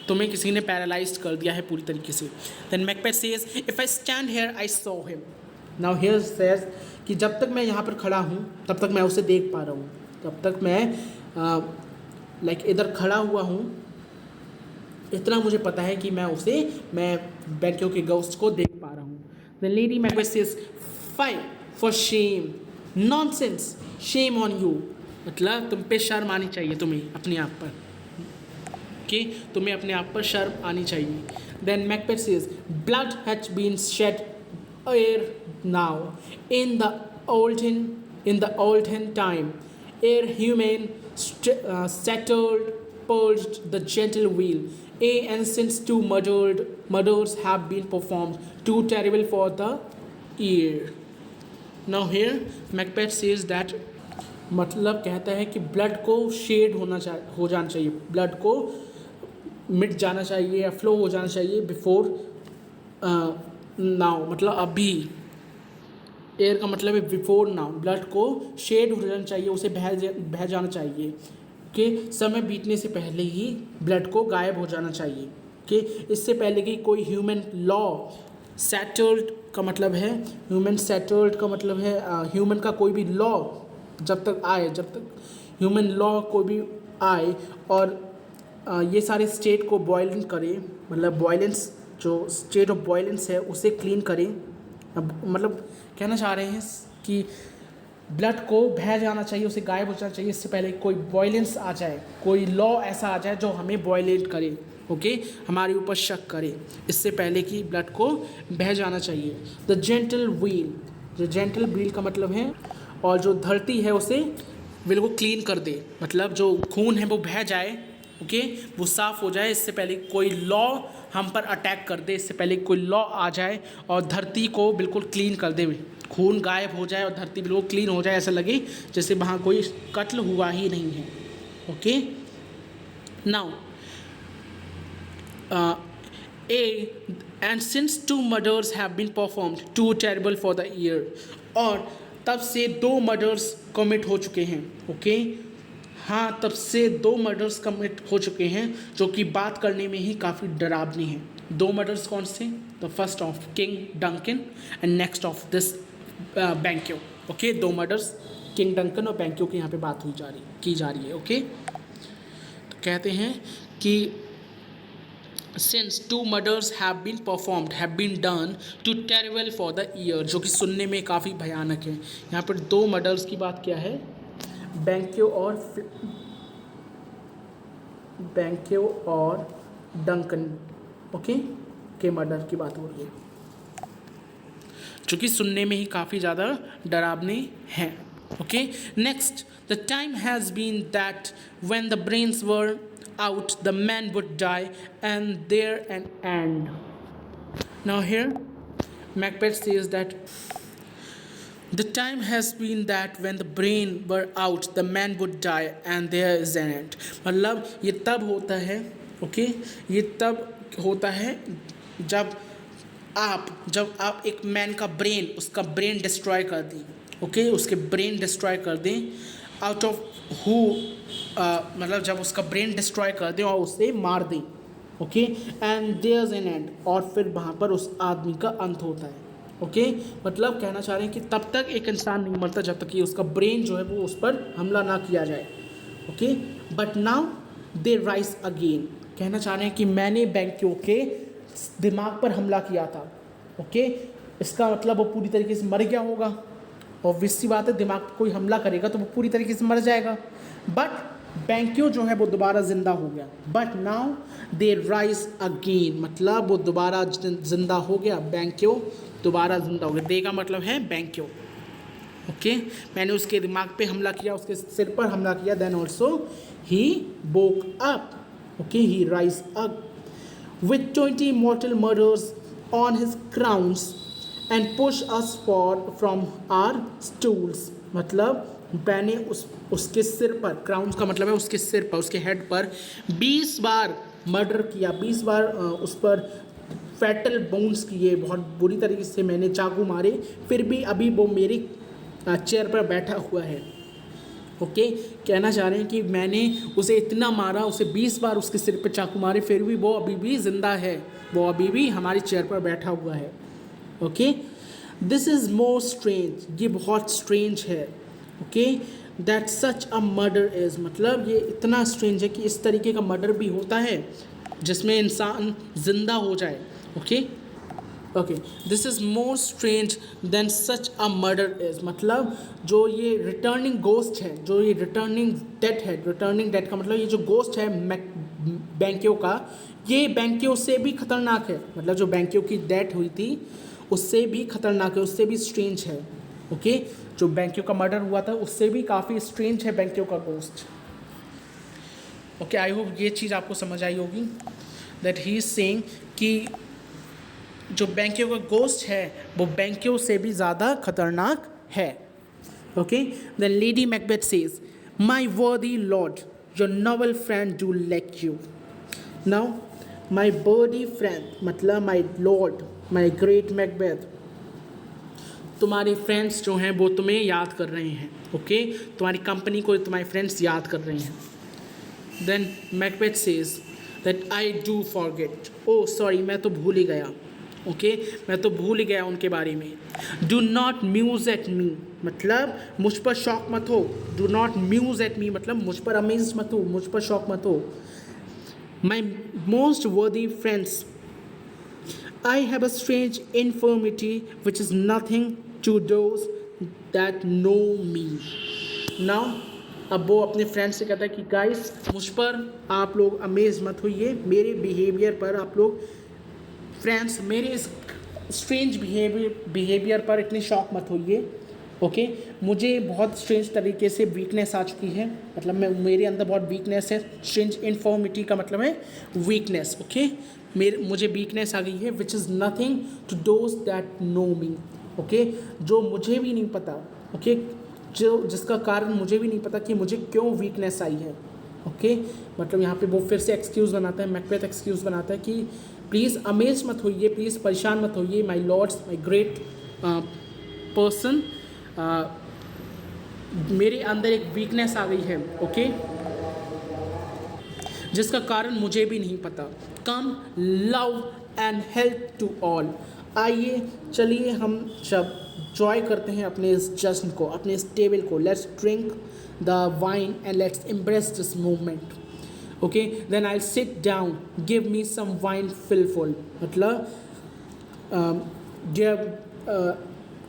[SPEAKER 1] तुम्हें किसी ने पैरालाइज्ड कर दिया है पूरी तरीके से। Then Macbeth says if I stand here I saw him. Now here says कि जब तक मैं यहाँ पर खड़ा हूँ तब तक मैं उसे देख पा रहा हूँ, तब तक मैं लाइक इधर खड़ा हुआ हूँ, इतना मुझे पता है कि मैं बैंक्यों के गोस्ट को देख पा रहा हूँ। The lady Macbeth says fine for shame, nonsense, shame on you, मतलब तुम पे शर्म आनी चाहिए, तुम्हें अपने आप पर, ओके, तुम्हें अपने आप पर शर्म आनी चाहिए। Then Macbeth says blood has been shed ere now in the olden time ere human settled purged the gentle wheel, and since two murders have been performed, too terrible for the ear. Now here Macbeth says that, मतलब कहता है कि blood को shade हो जाना चाहिए, blood को मिट जाना चाहिए या फ्लो हो जाना चाहिए बिफोर नाउ, मतलब अभी। एयर का मतलब है बिफोर नाउ, ब्लड को शेड हो जाना चाहिए, उसे बह जाना चाहिए, कि समय बीतने से पहले ही ब्लड को गायब हो जाना चाहिए, कि इससे पहले कि कोई ह्यूमन लॉ सेटल्ड का मतलब है, ह्यूमन सेटल्ड का मतलब है ह्यूमन का कोई भी लॉ जब तक ह्यूमन लॉ कोई भी आए और ये सारे स्टेट को बॉयलेंस करे, मतलब बॉयलेंस जो स्टेट ऑफ बॉयलेंस है उसे क्लीन करें। अब मतलब कहना चाह रहे हैं कि ब्लड को बह जाना चाहिए, उसे गायब हो जाना चाहिए, इससे पहले कोई बॉयलेंस आ जाए, कोई लॉ ऐसा आ जाए जो हमें बॉयलेट करे, ओके, हमारे ऊपर शक करे, इससे पहले कि ब्लड को बह जाना चाहिए। द जेंटल व्हील, जो जेंटल व्हील का मतलब है, और जो धरती है उसे बिल्कुल क्लीन कर दे, मतलब जो खून है वो बह जाए, ओके, वो साफ़ हो जाए, इससे पहले कोई लॉ हम पर अटैक कर दे, इससे पहले कोई लॉ आ जाए और धरती को बिल्कुल क्लीन कर दे, खून गायब हो जाए और धरती बिल्कुल क्लीन हो जाए, ऐसा लगे जैसे वहाँ कोई कत्ल हुआ ही नहीं है, okay. Now and since two murders have been performed too terrible for the ear, और तब से 2 मर्डर्स कमिट हो चुके हैं। ओके, हाँ, तब से 2 मर्डर्स कमिट हो चुके हैं जो कि बात करने में ही काफ़ी डरावनी है। 2 मर्डर्स कौन से? The first of king Duncan and next of this Banquo. Okay, 2 murders king Duncan और बैंक्यो की यहाँ पे बात की जा रही है। ओके, तो कहते हैं कि since 2 murders have been done to terrible for the ear, जो कि सुनने में काफ़ी भयानक है। यहाँ पर 2 मर्डर्स की बात क्या है? बैंक्यो और डंकन, ओके, के मर्डर की बात हो रही है, जो कि सुनने में ही काफ़ी ज़्यादा डरावने हैं। Okay, next, the time has been that when the brains were out, the man would die, and there an end. Now here, Macbeth says that the time has been that when the brain were out, the man would die, and there is an end. मतलब ये तब होता है, okay, ये तब होता है जब आप एक मैन का ब्रेन, उसका ब्रेन डिस्ट्रॉय कर दें, ओके, उसके ब्रेन डिस्ट्रॉय कर दें, आउट ऑफ हु, मतलब जब उसका ब्रेन डिस्ट्रॉय कर दें और उसे मार दें, okay, and there's an end, और फिर वहाँ पर उस आदमी का अंत होता है। ओके, मतलब कहना चाह रहे हैं कि तब तक एक इंसान नहीं मरता जब तक कि उसका ब्रेन जो है वो उस पर हमला ना किया जाए। Okay, but now they rise again, कहना चाह रहे हैं कि मैंने बैंक्यो के दिमाग पर हमला किया था। ओके, इसका मतलब वो पूरी तरीके से मर गया होगा। ऑब्वियस सी बात है, दिमाग पर कोई हमला करेगा तो वो पूरी तरीके से मर जाएगा। बट बैंक्यो जो है वो दोबारा ज़िंदा हो गया। But now they rise again, मतलब वो दोबारा ज़िंदा हो गया। बैंक्यो दोबारा ज़िंदा हो गया। दे का मतलब है बैंक्यो। ओके, मैंने उसके दिमाग पे हमला किया, उसके सिर पर हमला किया। Then also he woke up, okay, he rise up with 20 mortal murders on his crowns and push us from our stools, मतलब मैंने उसके सिर पर, क्राउन्स का मतलब है उसके सिर पर, उसके हेड पर 20 बार मर्डर किया, 20 बार उस पर फैटल बोन्स किए, बहुत बुरी तरीके से मैंने चाकू मारे, फिर भी अभी वो मेरी चेयर पर बैठा हुआ है। ओके, कहना चाह रहे हैं कि मैंने उसे इतना मारा, उसे 20 बार उसके सिर पर चाकू मारे, फिर भी वो अभी भी ज़िंदा है, वो अभी भी हमारी चेयर पर बैठा हुआ है। Okay, this is more strange, ये बहुत स्ट्रेंज है। Okay, that such a murder is, मतलब ये इतना स्ट्रेंज है कि इस तरीके का मर्डर भी होता है जिसमें इंसान ज़िंदा हो जाए। Okay, okay, this is more strange than such a murder is, मतलब जो ये रिटर्निंग गोस्ट है, जो ये रिटर्निंग डेथ है, रिटर्निंग डेथ का मतलब ये जो गोस्ट है बैंक्यो का, ये बैंक्यो से भी खतरनाक है। मतलब जो बैंक्यो की डेथ हुई थी उससे भी खतरनाक है, उससे भी स्ट्रेंज है। ओके, जो बैंक्यो का मर्डर हुआ था उससे भी काफ़ी स्ट्रेंज है बैंक्यो का गोस्ट। ओके, आई होप ये चीज़ आपको समझ आई होगी। दैट ही इज सेइंग कि जो बैंक्यो का गोस्ट है वो बैंक्यो से भी ज़्यादा खतरनाक है। Okay, the lady Macbeth says, my worthy lord, your noble friend do like you. Now my worthy friend मतलब my lord, my great Macbeth, तुम्हारे फ्रेंड्स जो हैं वो तुम्हें याद कर रहे हैं। ओके, तुम्हारी कंपनी को तुम्हारे फ्रेंड्स याद कर रहे हैं। Then Macbeth says that I do forget, oh sorry, मैं तो भूल ही गया। ओके, मैं तो भूल ही गया उनके बारे में। Do not muse at me, मतलब मुझ पर शौक मत हो। Do not muse at me मतलब मुझ पर अमेज मत हो, मुझ पर शौक मत हो। माई मोस्ट वर्दी friends, I have a strange infirmity which is nothing to those that know me. Now, अब वो अपने फ्रेंड से कहता है कि गाइस, मुझ पर आप लोग अमेज मत होइए, मेरे बिहेवियर पर आप लोग, फ्रेंड्स, मेरे इस स्ट्रेंज बिहेवियर पर इतने शौक मत होइए। ओके, मुझे बहुत स्ट्रेंज तरीके से वीकनेस आ चुकी है, मतलब मेरे अंदर बहुत वीकनेस है। स्ट्रेंज इन्फॉर्मिटी का मतलब है वीकनेस। ओके, मुझे वीकनेस आ गई है, which is nothing to those that no me. Okay, जो मुझे भी नहीं पता, ओके, जिसका कारण मुझे भी नहीं पता कि मुझे क्यों वीकनेस आई है। ओके, मतलब यहाँ पे वो फिर से एक्सक्यूज़ बनाता है, मैकबेथ एक्सक्यूज़ बनाता है कि प्लीज़ अमेज मत होइए, प्लीज़ परेशान मत होइए, माई लॉर्ड्स, माई ग्रेट पर्सन, मेरे अंदर एक वीकनेस आ गई है, ओके, जिसका कारण मुझे भी नहीं पता। Come love and help to all. आइए चलिए हम सब जॉय करते हैं अपने इस जश्न को, अपने इस टेबल को। Let's drink the wine and let's embrace this movement, okay. Then I sit down, give me some wine fill full. मतलब जब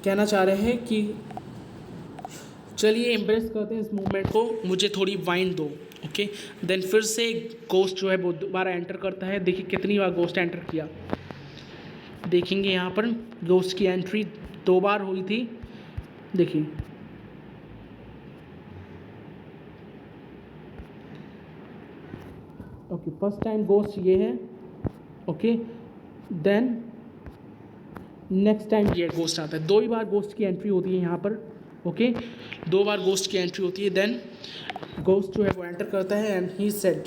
[SPEAKER 1] कहना चाह रहे हैं कि चलिए एम्ब्रेस करते हैं इस मूवमेंट को, मुझे थोड़ी वाइन दो, ओके। देन फिर से गोस्ट जो है वो दोबारा एंटर करता है। देखिए कितनी बार गोस्ट एंटर किया, देखेंगे यहाँ पर गोस्ट की एंट्री 2 बार हुई थी। देखिए ओके, फर्स्ट टाइम गोस्ट ये है, ओके। देन नेक्स्ट टाइम ये गोस्ट आता है। 2 ही बार गोस्ट की एंट्री होती है यहाँ पर, ओके। 2 बार गोस्ट की एंट्री होती है। देन गोस्ट जो है वो एंटर करता है and he said,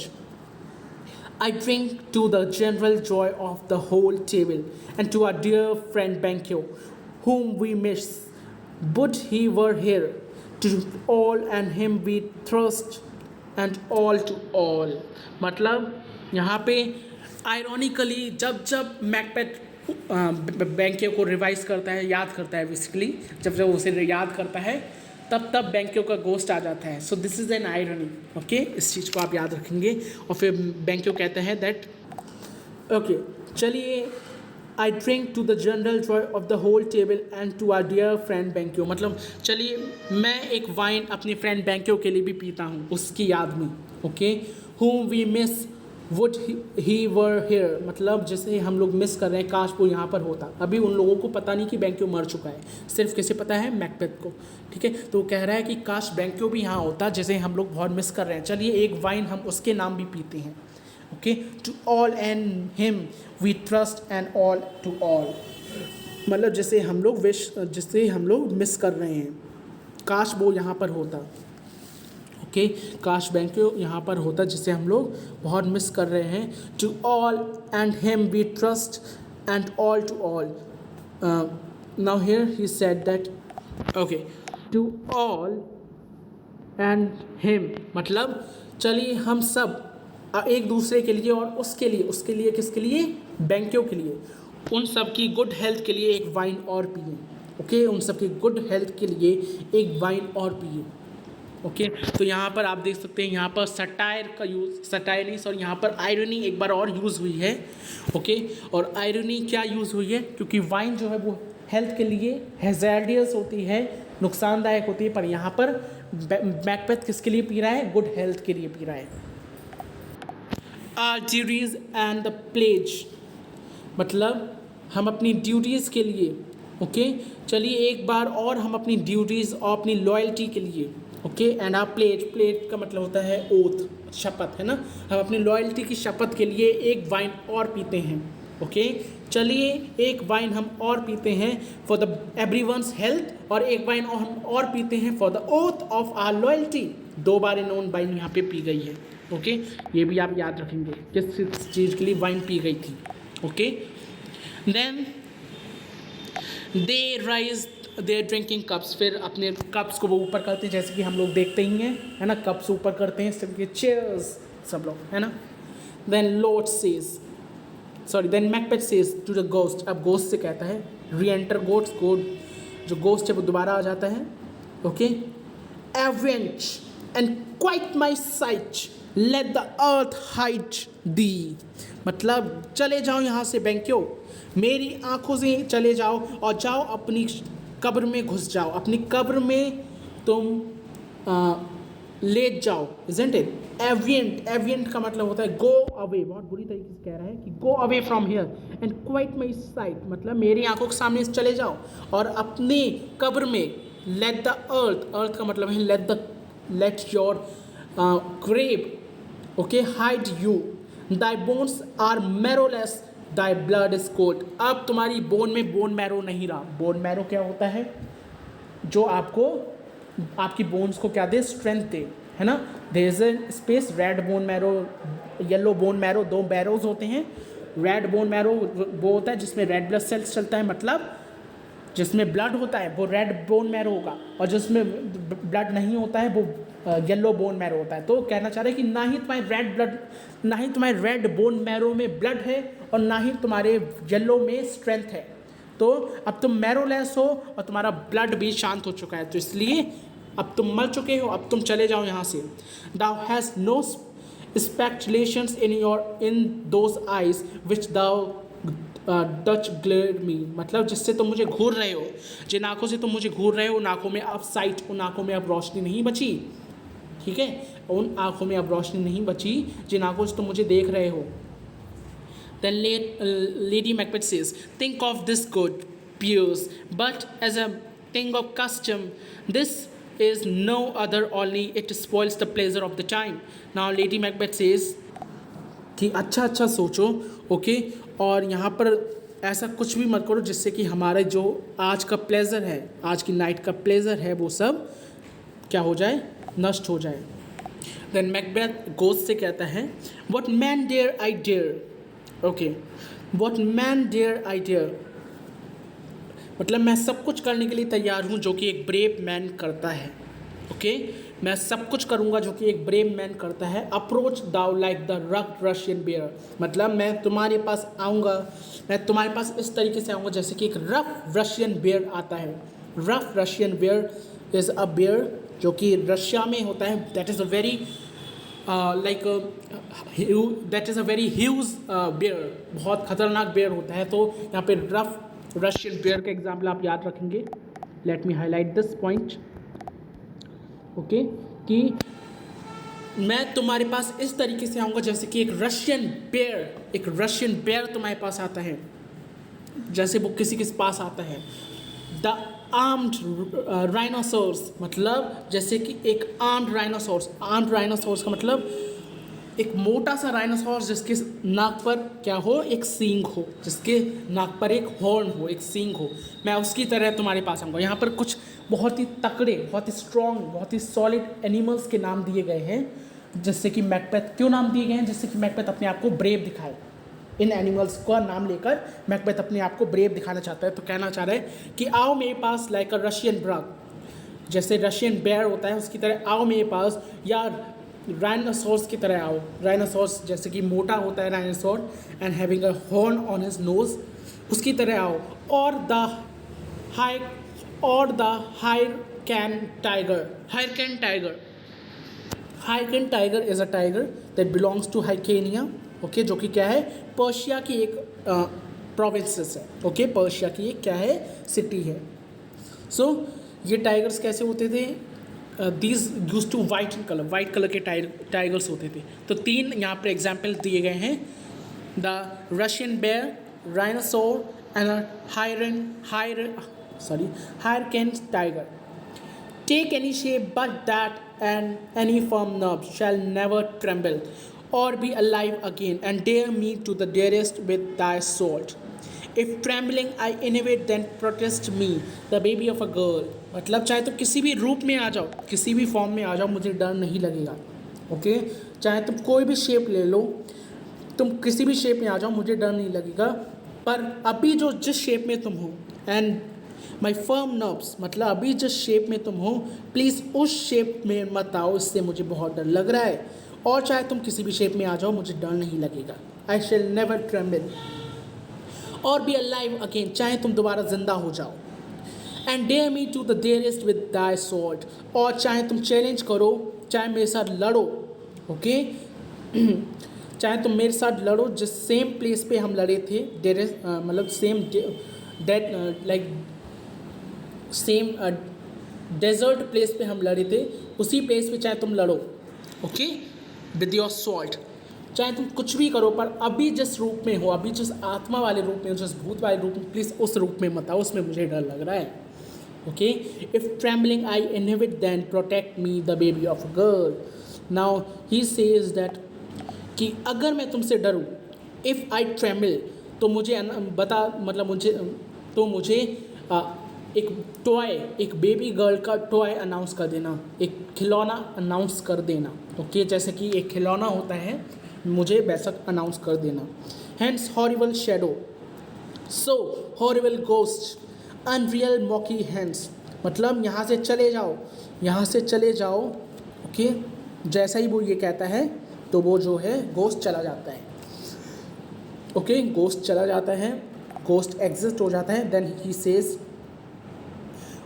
[SPEAKER 1] I drink to the general joy of the whole table and to our dear friend Benkyo, whom we miss. Would he were here, to all and him we trust and all to all. मतलब यहाँ पे ironically जब जब Macbeth बेंक्यो को revise करता है, याद करता है, बेसिकली जब जब उसे याद करता है तब तब बेंक्यो का गोस्ट आ जाता है। So this is an irony, okay. इस चीज़ को आप याद रखेंगे। और फिर बेंक्यो कहते हैं दैट ओके चलिए, I drink to the general joy of the whole table and to our dear friend Banquo. मतलब चलिए मैं एक वाइन अपने फ्रेंड बेंक्यो के लिए भी पीता हूँ, उसकी याद में, okay. whom we miss, would he were here। मतलब जैसे हम लोग मिस कर रहे हैं, काश वो यहाँ पर होता। अभी उन लोगों को पता नहीं कि बेंक्यो मर चुका है, सिर्फ किसे पता है, मैकबेथ को, ठीक है। तो वो कह रहा है कि काश बेंक्यो भी यहाँ होता, जैसे हम लोग बहुत मिस कर रहे हैं। चलिए एक वाइन हम उसके नाम भी पीते हैं, okay. To all and him we trust and all to all. मतलब जैसे हम लोग जिससे हम लोग मिस कर रहे हैं, काश वो यहाँ पर होता, ओके। काश बेंक्यो यहाँ पर होता जिसे हम लोग बहुत मिस कर रहे हैं। To all and him we trust and all to all. Now here he said that, okay, to all and him, मतलब चलिए हम सब एक दूसरे के लिए और उसके लिए किसके लिए, बेंक्यो के लिए, उन सब की गुड हेल्थ के लिए एक वाइन और पिए, ओके। उन सब की गुड हेल्थ के लिए एक वाइन और पिए, ओके। तो यहाँ पर आप देख सकते हैं, यहाँ पर सटायर का यूज़, सटायर नहीं सॉरी, यहाँ पर आयरनी एक बार और यूज़ हुई है, ओके। और आयरनी क्या यूज़ हुई है, क्योंकि वाइन जो है वो हेल्थ के लिए हैज़ार्डियस होती है, नुकसानदायक होती है, पर यहाँ पर मैकबेथ किसके लिए पी रहा है, गुड हेल्थ के लिए पी रहा है। Our duties and the pledge, मतलब हम अपनी ड्यूटीज़ के लिए, ओके। चलिए एक बार और हम अपनी ड्यूटीज़ और अपनी लॉयल्टी के लिए, ओके। एंड आप प्लेट का मतलब होता है ओथ, शपथ, है ना। हम अपनी लॉयल्टी की शपथ के लिए एक वाइन और पीते हैं, ओके। चलिए एक वाइन हम और पीते हैं फॉर द एवरीवन्स हेल्थ, और एक वाइन और हम और पीते हैं for the oath of our loyalty. 2 बार इन्होंने वाइन यहाँ पे पी गई है, ओके। ये भी आप याद रखेंगे किस चीज़ के लिए वाइन पी गई थी, okay. Then they rise their drinking cups, फिर अपने कप्स को वो ऊपर करते हैं, जैसे कि हम लोग देखते ही हैं, है ना। कप्स ऊपर करते हैं सबके, चीयर्स सब लोग, है ना। Then lord says, sorry, then Macbeth says to the ghost, अब गोस्ट से कहता है री एंटर गोस्ट, जो गोस्ट है वो दोबारा आ जाता है, okay. Avaunt and quit my sight, let the earth hide thee. मतलब चले जाओ यहाँ से बेंक्यो, मेरी आंखों से चले जाओ और जाओ अपनी कब्र में घुस जाओ, अपनी कब्र में तुम लेट जाओ, इज़न्ट इट। एविएंट का मतलब होता है गो अवे, बहुत बुरी तरीके से कह रहा है कि go away from here and quit my site, मतलब मेरी आंखों के सामने से चले जाओ और अपनी कब्र में लेट द अर्थ का मतलब है let your grave, okay, hide you, thy bones are marrowless, thy blood is cold. अब तुम्हारी बोन में बोन मैरो नहीं रहा। बोन मैरो क्या होता है, जो आपको आपकी बोन्स को क्या दे, स्ट्रेंथ दे, है ना। There is a space, red bone marrow, yellow bone marrow, 2 barrows होते हैं। रेड बोन मैरो वो होता है जिसमें रेड ब्लड सेल्स चलता है, मतलब जिसमें ब्लड होता है वो रेड बोन मैरो होगा, और जिसमें ब्लड नहीं होता है वो येलो बोन मैरो होता है। तो कहना चाह रहे हैं कि ना ही तुम्हारे रेड बोन मैरो में ब्लड है और ना ही तुम्हारे येलो में स्ट्रेंथ है। तो अब तुम मैरोलेस हो और तुम्हारा ब्लड भी शांत हो चुका है, तो इसलिए अब तुम मर चुके हो, अब तुम चले जाओ यहाँ से। Thou hast no speculations in those eyes which thou dost glare me, मतलब जिससे तुम मुझे घूर रहे हो, जिन आँखों से तुम मुझे घूर रहे हो, उन आँखों में अब साइट, उन आँखों में अब रोशनी नहीं बची। ठीक है, उन आँखों में अब रोशनी नहीं बची जिन आँखों से तुम मुझे देख रहे हो। Then Lady Macbeth says, think of this good, Piers, but as a thing of custom, this is no other, only it spoils the pleasure of the time. Now Lady Macbeth says कि अच्छा सोचो, okay, और यहाँ पर ऐसा कुछ भी मत करो जिससे कि हमारा जो आज का प्लेजर है, आज की नाइट का प्लेजर है, वो सब क्या हो जाए, नष्ट हो जाए। देन मैकबेथ गोस्ट से कहता है, what man dare I dare, okay, what man dare I dare, मतलब मैं सब कुछ करने के लिए तैयार हूँ जो कि एक ब्रेव मैन करता है। ओके, मैं सब कुछ करूँगा जो कि एक ब्रेव मैन करता है। Approach thou like the rough Russian bear, मतलब मैं तुम्हारे पास आऊँगा, मैं तुम्हारे पास इस तरीके से आऊँगा जैसे कि एक रफ रशियन बेयर आता है। Rough Russian bear is a bear जो कि रशिया में होता है। That is a very that is a very huge bear, बहुत खतरनाक बेयर होता है। तो यहाँ पे रफ रशियन बेयर का एग्जाम्पल आप याद रखेंगे। Let me highlight this point, okay, कि मैं तुम्हारे पास इस तरीके से आऊँगा जैसे कि एक रशियन बेयर तुम्हारे पास आता है, जैसे वो किसी के पास आता है। द आर्म्ड राइनोसोर्स, मतलब जैसे कि एक आर्म्ड राइनोसोर्स का मतलब एक मोटा सा राइनोसोर्स जिसके नाक पर क्या हो, एक सींग हो, जिसके नाक पर एक हॉर्न हो, एक सींग हो, मैं उसकी तरह तुम्हारे पास आऊँगा। यहाँ पर कुछ बहुत ही तकड़े, बहुत ही स्ट्रॉन्ग, बहुत ही सॉलिड एनिमल्स के नाम दिए गए हैं, जिससे कि मैकबेथ क्यों नाम दिए गए हैं, जिससे कि मैकबेथ अपने आप को ब्रेव दिखाए। इन एनिमल्स का नाम लेकर मैकबेथ अपने आप को ब्रेव दिखाना चाहता है। तो कहना चाह रहा है कि आओ मेरे पास लाइक अ रशियन ब्रग, जैसे रशियन बेयर होता है उसकी तरह आओ मेरे पास, या राइनोसोर्स की तरह आओ। राइनोसोर्स जैसे कि मोटा होता है rhinoceros and having a horn on his nose, उसकी तरह आओ। और the Hyrcan tiger is a tiger that belongs to Hyrcania, okay, जो कि क्या है, पर्शिया की एक प्रोविंसेस है। ओके, पर्शिया की एक क्या है, सिटी है। सो ये टाइगर्स कैसे होते थे, these used to white in colour, white colour के टाइगर्स होते थे। तो 3 यहाँ पर एग्जाम्पल दिए गए हैं, the Russian bear, rhinoceros and Hyrcan tiger. Take any shape but that, and any firm nerve shall never tremble or be alive again, and dare me to the dearest with thy sword. If trembling I innovate, then protest me, the baby of a girl. मतलब चाहे तो किसी भी रूप में आ जाओ, किसी भी फॉर्म में आ जाओ, मुझे डर नहीं लगेगा। ओके, चाहे तुम कोई भी शेप ले लो, तुम किसी भी शेप में आ जाओ, मुझे डर नहीं लगेगा। पर अभी जो जिस शेप में तुम हो, एंड माई फर्म नर्व्स, मतलब अभी जिस शेप में तुम हो, प्लीज़ उस शेप में मत आओ, इससे मुझे बहुत डर लग रहा है। और चाहे तुम किसी भी शेप में आ जाओ, मुझे डर नहीं लगेगा। आई शेल नेवर ट्रेम्बल और बी अलाइव अगेन, चाहे तुम दोबारा जिंदा हो जाओ। And dare me to the desert with thy sword, और चाहे तुम चैलेंज करो, चाहे मेरे साथ लड़ो। ओके, चाहे तुम मेरे साथ लड़ो, जिस सेम प्लेस पे हम लड़े थे, डेयरेस्ट मतलब same date like same desert place पे हम लड़े थे, उसी प्लेस पे चाहे तुम लड़ो। ओके, विद योर सॉल्ट, चाहे तुम कुछ भी करो, पर अभी जिस रूप में हो, अभी जिस आत्मा वाले रूप में हो, जिस भूत वाले रूप में, प्लीज़ उस रूप में मत आओ, उसमें मुझे डर लग रहा है। Okay, if trembling I inhibit then protect me the baby of a girl. Now he says that कि अगर मैं तुमसे डरूँ, इफ़ आई ट्रेम्बल, तो मुझे बता, मतलब मुझे एक टॉय, एक बेबी गर्ल का टॉय अनाउंस कर देना, एक खिलौना अनाउंस कर देना। ओके, जैसे कि एक खिलौना होता है, मुझे वैसा अनाउंस कर देना। Hence horrible shadow, so horrible ghost,
[SPEAKER 2] unreal mockery hence, मतलब यहाँ से चले जाओ, यहाँ से चले जाओ। ओके, जैसा ही वो ये कहता है तो वो जो है गोस्ट चला जाता है। ओके, गोस्ट चला जाता है, गोस्ट एग्जिस्ट हो जाता है। Then he says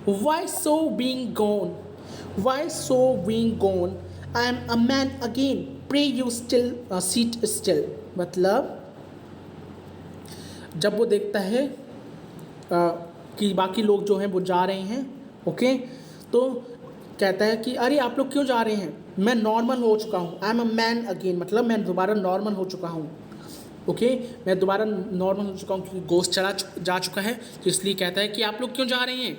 [SPEAKER 2] why so being gone, why so being gone, I am a man again, pray you still sit still. मतलब जब वो देखता है कि बाकी लोग जो हैं वो जा रहे हैं, ओके, तो कहता है कि अरे आप लोग क्यों जा रहे हैं, मैं नॉर्मल हो चुका हूँ, आई एम अ मैन अगेन, मतलब मैं दोबारा नॉर्मल हो चुका हूँ। ओके, मैं दोबारा नॉर्मल हो चुका हूँ क्योंकि गोस्ट जा चुका है, तो इसलिए कहता है कि आप लोग क्यों जा रहे हैं।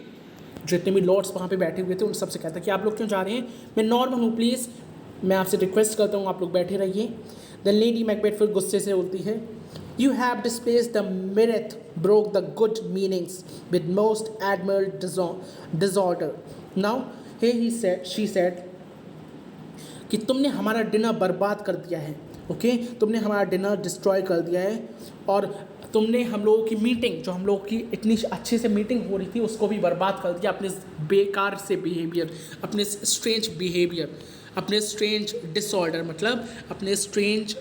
[SPEAKER 2] जितने भी लॉर्ड्स वहाँ पे बैठे हुए थे उन सबसे कहता है कि आप लोग क्यों जा रहे हैं, मैं नॉर्मल हूँ, प्लीज़ मैं आपसे रिक्वेस्ट करता हूँ आप लोग बैठे रहिए। द लेडी मैकबेथ फिर गुस्से से बोलती है, you have displaced the merit, broke the good meanings with most admired disorder. Now she said कि तुमने हमारा डिनर बर्बाद कर दिया है। ओके, तुमने हमारा डिनर डिस्ट्रॉय कर दिया है और तुमने हम लोगों की मीटिंग, जो हम लोगों की इतनी अच्छे से मीटिंग हो रही थी, उसको भी बर्बाद कर दिया अपने बेकार से बिहेवियर, अपने स्ट्रेंज बिहेवियर, अपने स्ट्रेंज डिसऑर्डर, मतलब अपने स्ट्रेंज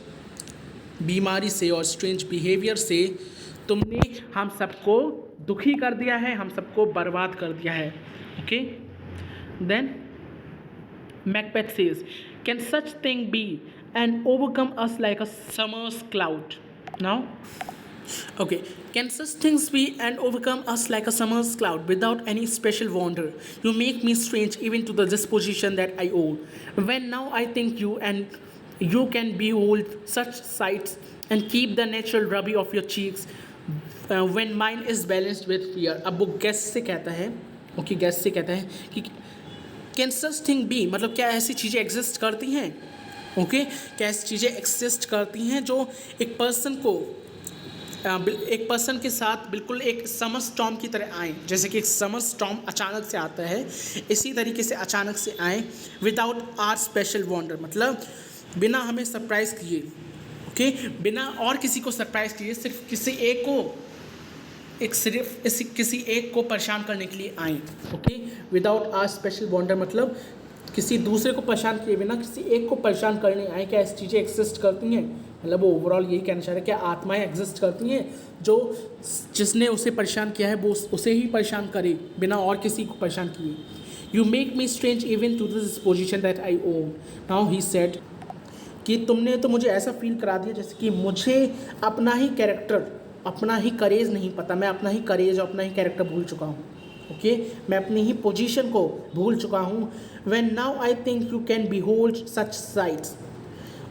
[SPEAKER 2] बीमारी से और स्ट्रेंज बिहेवियर से तुमने हम सबको दुखी कर दिया है, हम सबको बर्बाद कर दिया है। Okay, then Macbeth says, can such thing be and overcome us like a summer's cloud? Now, okay, can such things be and overcome us like a summer's cloud without any special wonder? You make me strange even to the disposition that I own. When now I think you and you can behold such sights and keep the natural ruby of your cheeks when mine is balanced with fear. अब वो gas से कहता है, okay, gas से कहता है कि can such thing be, मतलब क्या ऐसी चीज़ें एग्जिस्ट करती हैं। ओके, क्या ऐसी चीज़ें एग्जिस्ट करती हैं जो एक पर्सन को एक पर्सन के साथ बिल्कुल एक समर स्टॉर्म की तरह आए, जैसे कि एक समर स्टॉर्म अचानक से आता है, इसी तरीके से अचानक से आए, विदाउट आर स्पेशल वॉन्डर, मतलब बिना हमें सरप्राइज़ किए। ओके, बिना और किसी को सरप्राइज़ किए, सिर्फ किसी एक को किसी एक को परेशान करने के लिए आए। Okay, without our special wonder, मतलब किसी दूसरे को परेशान किए बिना किसी एक को परेशान करने आए। क्या ऐसी चीज़ें एग्जिस्ट करती हैं, मतलब वो ओवरऑल यही कहना चाह रहे हैं, क्या आत्माएं एग्जिस्ट करती हैं जो जिसने उसे परेशान किया है वो उसे ही परेशान करे बिना और किसी को परेशान किए। You make me strange even to this position that I own. Now he said कि तुमने तो मुझे ऐसा फील करा दिया जैसे कि मुझे अपना ही कैरेक्टर, अपना ही करेज नहीं पता, मैं अपना ही करेज और अपना ही कैरेक्टर भूल चुका हूँ। ओके, मैं अपनी ही पोजीशन को भूल चुका हूँ। When now I think you can behold such sights,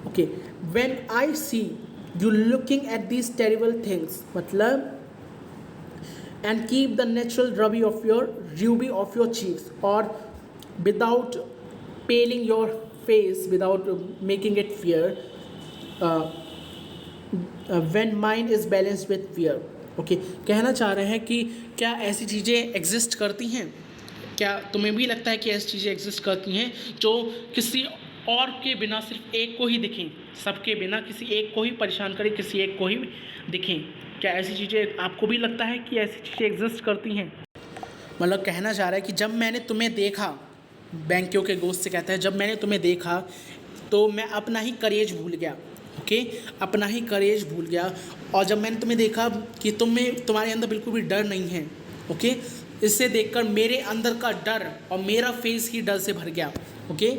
[SPEAKER 2] okay, when I see you looking at these terrible things, मतलब and keep the natural ruby of your cheeks, और without paling your face, without making it fear, when mind is balanced with fear। Okay, कहना चाह रहे हैं कि क्या ऐसी चीज़ें एग्जिस्ट करती हैं, क्या तुम्हें भी लगता है कि ऐसी चीज़ें एग्जिस्ट करती हैं जो किसी और के बिना सिर्फ एक को ही दिखें, सबके बिना किसी एक को ही परेशान करें, किसी एक को ही दिखें। क्या ऐसी चीज़ें आपको भी लगता है कि ऐसी चीज़ें एग्जिस्ट करती हैं? मतलब कहना चाह रहा है कि जब मैंने तुम्हें देखा, बैंकियों के गोश्त से कहता है, जब मैंने तुम्हें देखा तो मैं अपना ही करेज भूल गया। ओके, अपना ही करेज भूल गया, और जब मैंने तुम्हें देखा कि तुम्हारे अंदर बिल्कुल भी डर नहीं है। ओके, इससे देखकर मेरे अंदर का डर और मेरा फेस ही डर से भर गया। Okay,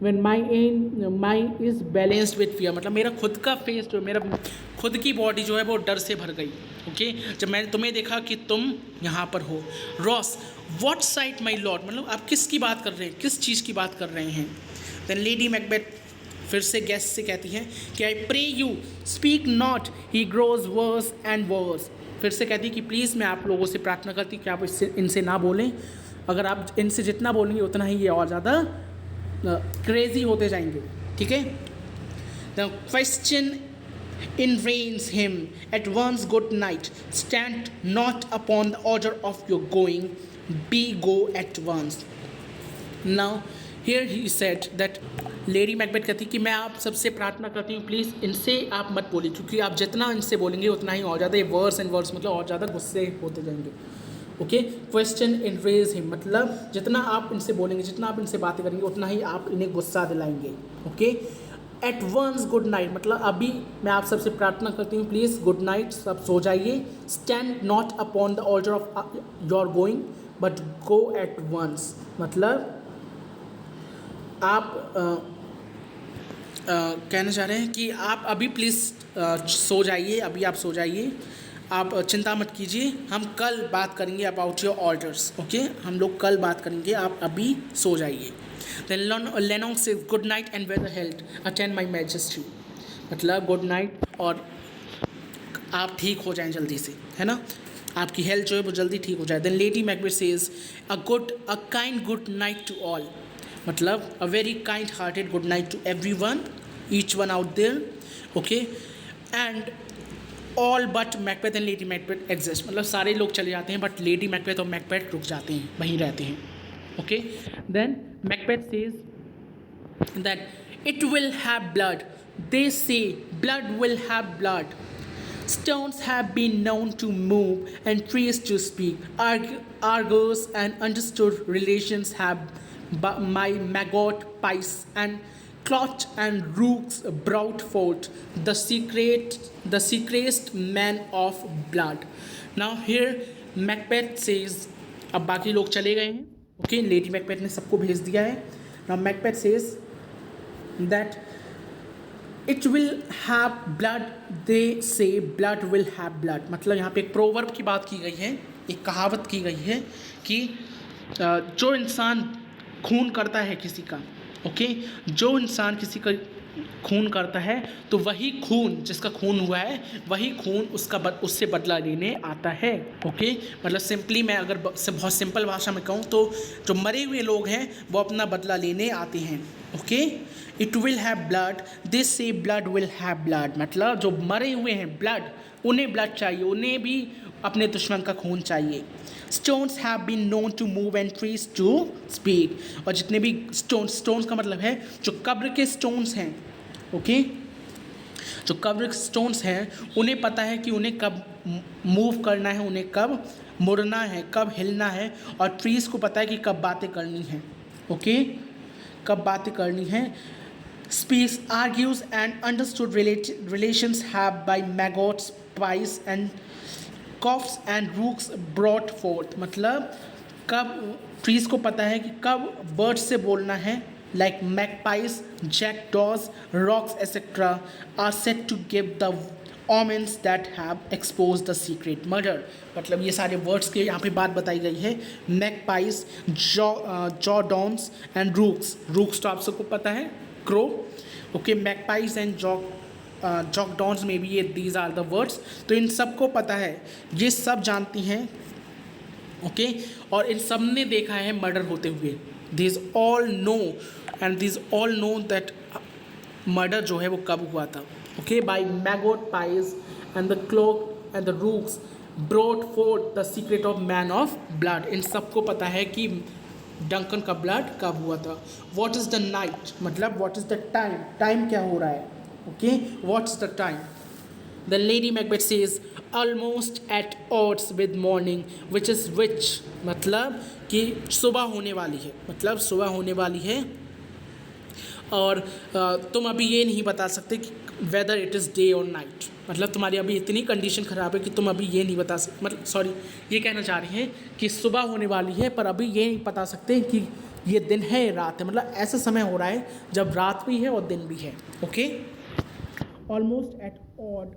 [SPEAKER 2] when my is balanced with fear, मतलब मेरा खुद का फेस जो, मेरा खुद की बॉडी जो है वो डर से भर गई। ओके, जब मैंने तुम्हें देखा कि तुम यहाँ पर हो। Ross, what site my lord, मतलब आप किसकी बात कर रहे हैं, किस चीज़ की बात कर रहे हैं। देन लेडी मैकबेथ फिर से गेस्ट से कहती हैं कि I pray you speak not, he grows worse and worse. फिर से कहती है कि प्लीज़ मैं आप लोगों से प्रार्थना करती कि आप इनसे ना बोलें, अगर आप इनसे जितना बोलेंगे उतना ही ये और ज़्यादा क्रेजी होते जाएंगे। ठीक है, the question enrains him at once, good night, stand not upon the order of your going, be go at once। Now here he said that lady Macbeth कहती कि मैं आप सबसे प्रार्थना करती हूँ प्लीज़ इनसे आप मत बोलिए, क्योंकि आप जितना इनसे बोलेंगे उतना ही और ज़्यादा ये वर्स एंड वर्स, मतलब और ज़्यादा गुस्से होते जाएंगे। ओके, क्वेश्चन एनरेज हिम, मतलब जितना आप इनसे बोलेंगे, जितना आप इनसे बातें करेंगे, उतना ही आप इन्हें गुस्सा दिलाएंगे। Okay, at once good night, मतलब अभी मैं आप सबसे प्रार्थना करती हूँ, प्लीज़ गुड नाइट, सब सो जाइए। Stand not upon the order of your going but go at once, मतलब आप कहना चाह रहे हैं कि आप अभी प्लीज़ सो जाइए, अभी आप सो जाइए, आप चिंता मत कीजिए, हम कल बात करेंगे अबाउट योर ऑर्डर्स। ओके, हम लोग कल बात करेंगे, आप अभी सो जाइए। Then Lennox says good night and weather health attend my majesty, मतलब गुड नाइट और आप ठीक हो जाएं जल्दी से, है ना, आपकी हेल्थ जो है वो जल्दी ठीक हो जाए। Then lady Macbeth says a kind good night to all, मतलब a very kind hearted good night to every one, each one out there. Okay, and all but Macbeth and lady Macbeth exit, मतलब सारे लोग चले जाते हैं but lady Macbeth और Macbeth रुक जाते हैं, वहीं रहते हैं। Okay, then Macbeth says that it will have blood, they say blood will have blood, stones have been known to move and trees to speak. Argos and understood relations have my maggot pies and clot and rooks brought forth the secretest man of blood. Now here Macbeth says, अब बाकी लोग चले गए हैं। Okay, lady Macbeth ने सबको भेज दिया है। Now Macbeth says that it will have blood, they say blood will have blood, मतलब यहाँ पे एक प्रोवर्ब की बात की गई है, एक कहावत की गई है कि जो इंसान खून करता है किसी का, ओके, जो इंसान किसी का खून करता है तो वही खून, जिसका खून हुआ है वही खून उससे बदला लेने आता है। ओके, मतलब सिंपली मैं अगर बहुत सिंपल भाषा में कहूँ तो जो मरे हुए लोग हैं वो अपना बदला लेने आते हैं। Okay, it will have blood, this से ब्लड विल हैव ब्लड, मतलब जो मरे हुए हैं ब्लड, उन्हें ब्लड चाहिए, उन्हें भी अपने दुश्मन का खून चाहिए। Stones have been known to move and trees to speak, और जितने भी स्टोन्स का मतलब है जो कब्र के स्टोन्स हैं, ओके, जो कब्र के स्टोन्स हैं उन्हें पता है कि उन्हें कब मूव करना है, उन्हें कब मुड़ना है, कब हिलना है, और ट्रीज़ को पता है कि कब बातें करनी है। ओके, कब बातें करनी है। Speaks, argues and understood relations have by maggots, pies and coughs and rooks brought forth, मतलब कब ट्रीज़ को पता है कि कब बर्ड्स से बोलना है, like magpies, jackdaws, rocks etc. are said to give the omens that have exposed the secret murder, मतलब ये सारे वर्ड्स के यहाँ पे बात बताई गई है। magpies, jawdons and rooks तो आप सबको पता है, क्रो। ओके, मैकपाइज एंड जॉकडॉन्स में भी ये दीज आर द वर्ड्स, तो इन सबको पता है, ये सब जानती हैं। ओके, और इन सब ने देखा है मर्डर होते हुए। This all know and this all know that murder जो है वो कब हुआ था। Okay, by maggot pies and the cloak and the rooks brought forth the secret of man of blood, इन सबको पता है कि डंकन का ब्लड कब हुआ था। वॉट इज़ द नाइट, मतलब what is the time, time क्या हो रहा है। Okay, what is the time. The lady Macbeth says almost at odds with morning which is which, मतलब कि सुबह होने वाली है, मतलब सुबह होने वाली है, और तुम अभी ये नहीं बता सकते कि वेदर इट इज़ डे और नाइट, मतलब तुम्हारी अभी इतनी कंडीशन ख़राब है कि तुम अभी ये नहीं बता सकते, मतलब सॉरी ये कहना चाह रही हैं कि सुबह होने वाली है पर अभी ये नहीं बता सकते कि ये दिन है या रात है, मतलब ऐसा समय हो रहा है जब रात भी है और दिन भी है। Okay, almost at odd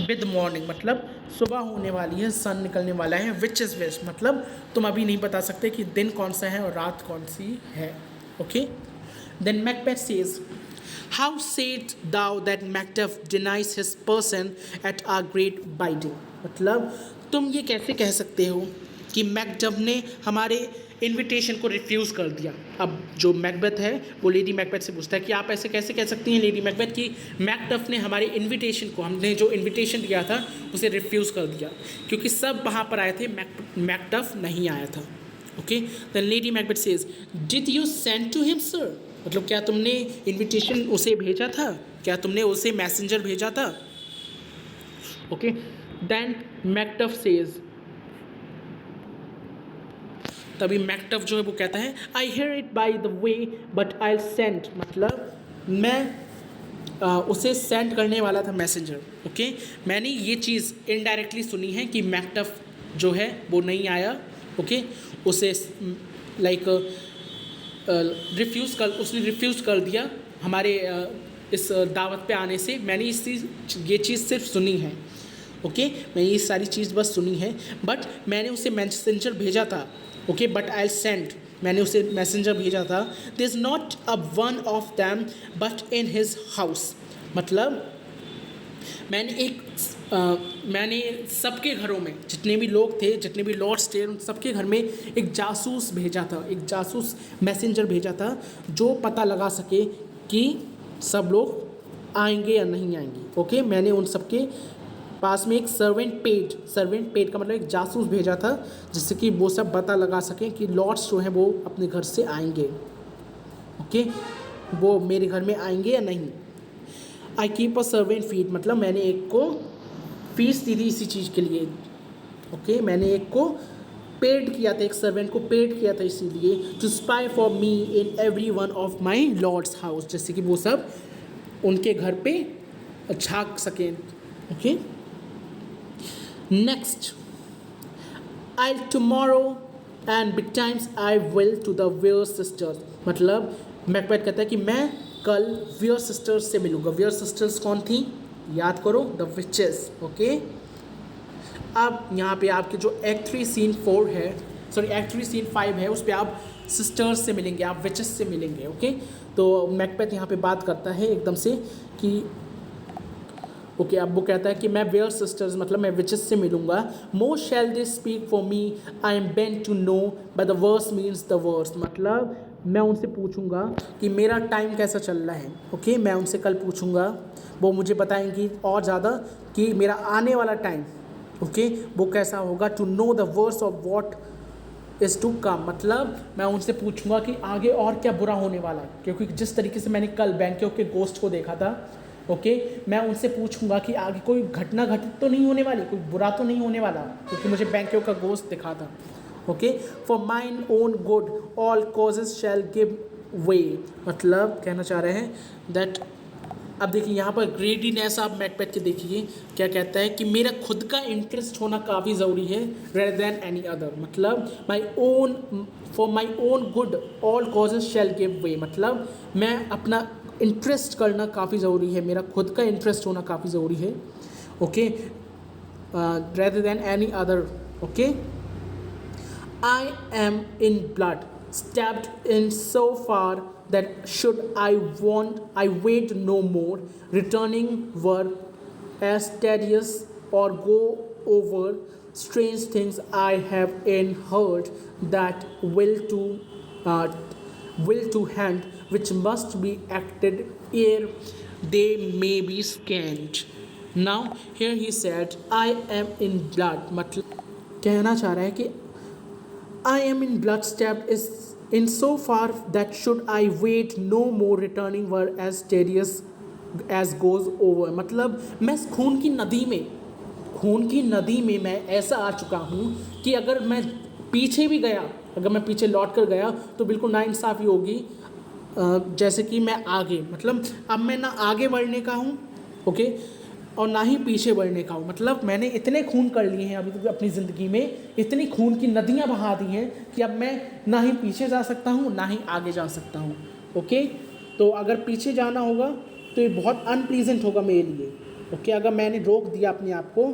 [SPEAKER 2] with morning, मतलब सुबह होने वाली है, सन निकलने वाला है। विच इज़ विच, मतलब तुम अभी नहीं बता सकते कि दिन कौन सा है और रात कौन सी है। Okay, then Macbeth says How said thou that Macduff denies his person at our great bidding, मतलब तुम ये कैसे कह सकते हो कि मैकडफ ने हमारे इनविटेशन को रिफ्यूज़ कर दिया। अब जो मैकबेथ है वो लेडी मैकबेथ से पूछता है कि आप ऐसे कैसे कह सकती हैं लेडी मैकबेथ कि मैकडफ ने हमारे इनविटेशन को, हमने जो इनविटेशन दिया था उसे रिफ्यूज़ कर दिया, क्योंकि सब वहाँ पर आए थे, मैकडफ नहीं आया था। Okay, the lady Macbeth says did you send to him sir, मतलब क्या तुमने इनविटेशन उसे भेजा था, क्या तुमने उसे मैसेंजर भेजा था। ओके, देन मैकडफ सेज
[SPEAKER 1] तभी मैकटफ जो है वो कहता है
[SPEAKER 2] I hear it by the way but I send, मतलब मैं उसे सेंड करने वाला था मैसेंजर।
[SPEAKER 1] ओके, मैंने ये चीज़ इनडायरेक्टली सुनी है कि मैकटफ जो है वो नहीं आया। ओके, उसे लाइक उसने रिफ्यूज़ कर दिया हमारे इस दावत पे आने से। मैंने ये चीज़ सिर्फ सुनी है। ओके, मैंने ये सारी चीज़ बस सुनी है, बट मैंने उसे मैसेंजर भेजा था। ओके, बट आई सेंड, मैंने उसे मैसेंजर भेजा था। This is not a one of them but in his house, मतलब मैंने सबके घरों में जितने भी लोग थे, जितने भी लॉर्ड्स थे, उन सबके घर में एक जासूस भेजा था, एक जासूस मैसेंजर भेजा था जो पता लगा सके कि सब लोग आएंगे या नहीं आएंगे। ओके, मैंने उन सबके पास में एक सर्वेंट पेड का मतलब एक जासूस भेजा था, जिससे कि वो सब पता लगा सकें कि लॉर्ड्स जो हैं वो अपने घर से आएंगे। ओके, वो मेरे घर में आएंगे या नहीं। I keep a servant feed, मतलब मैंने एक को फीस दी थी इसी चीज़ के लिए। ओके, मैंने एक को पेड किया था, एक सर्वेंट को पेड किया था इसीलिए, to spy for me in every one of my lords house, जैसे कि वो सब उनके घर पे झांक सकें। Okay, next, I tomorrow and betimes I will to the weird sisters, मतलब मैकबेथ कहता है कि मैं कल वेयर सिस्टर्स से मिलूंगा। वेयर सिस्टर्स कौन थी, याद करो, द विचेस। ओके, अब यहाँ पे आपके जो एक्ट 3 सीन 4 है, सॉरी एक्ट 3 सीन 5 है, उस पर आप सिस्टर्स से मिलेंगे, आप विचेस से मिलेंगे। ओके, तो मैकबेथ यहाँ पे बात करता है एकदम से कि ओके, अब वो कहता है कि मैं वेयर सिस्टर्स मतलब मैं विचेस से मिलूंगा। More shall they speak for me, I am bent to know by the verse means the verse, मतलब मैं उनसे पूछूंगा कि मेरा टाइम कैसा चल रहा है। ओके, मैं उनसे कल पूछूंगा, वो मुझे बताएंगी और ज़्यादा कि मेरा आने वाला टाइम ओके वो कैसा होगा। To know the worst of what is to come, मतलब मैं उनसे पूछूंगा कि आगे और क्या बुरा होने वाला है, क्योंकि जिस तरीके से मैंने कल बैंकों के गोस्ट को देखा था। ओके, मैं उनसे पूछूंगा कि आगे कोई घटना घटित तो नहीं होने वाली, कोई बुरा तो नहीं होने वाला, क्योंकि मुझे बैंकों का गोस्ट दिखा था। Okay, for mine own good all causes shell give way, मतलब कहना चाह रहे हैं दैट, अब देखिए यहाँ पर ग्रेडीनेस आप मैकबेथ के देखिए क्या कहता है कि मेरा खुद का इंटरेस्ट होना काफ़ी ज़रूरी है रेदर देन एनी अदर, मतलब for my own good all causes shell give way, मतलब मैं अपना इंटरेस्ट करना काफ़ी ज़रूरी है, मेरा खुद का इंटरेस्ट होना काफ़ी ज़रूरी है। Okay, rather than any other. Okay, I am in blood, stabbed in so far that should I wait no more, returning were as tedious or go over strange things I have heard that will to hand which must be acted ere they may be scanned. Now here he said I am in blood, मतलब कहना चाह रहा है कि I am in blood stabbed is in so far that should I wait no more returning were as tedious as goes over, मतलब मैं खून की नदी में मैं ऐसा आ चुका हूँ कि अगर मैं पीछे भी गया, अगर मैं पीछे लौट कर गया तो बिल्कुल नाइंसाफ़ी होगी जैसे कि मैं आगे, मतलब अब मैं ना आगे बढ़ने का हूँ ओके और ना ही पीछे बढ़ने का हूँ, मतलब मैंने इतने खून कर लिए हैं अभी तक अपनी ज़िंदगी में, इतनी खून की नदियाँ बहा दी हैं कि अब मैं ना ही पीछे जा सकता हूँ ना ही आगे जा सकता हूँ। ओके, तो अगर पीछे जाना होगा तो ये बहुत अनप्लीजेंट होगा मेरे लिए। ओके, अगर मैंने रोक दिया अपने आप को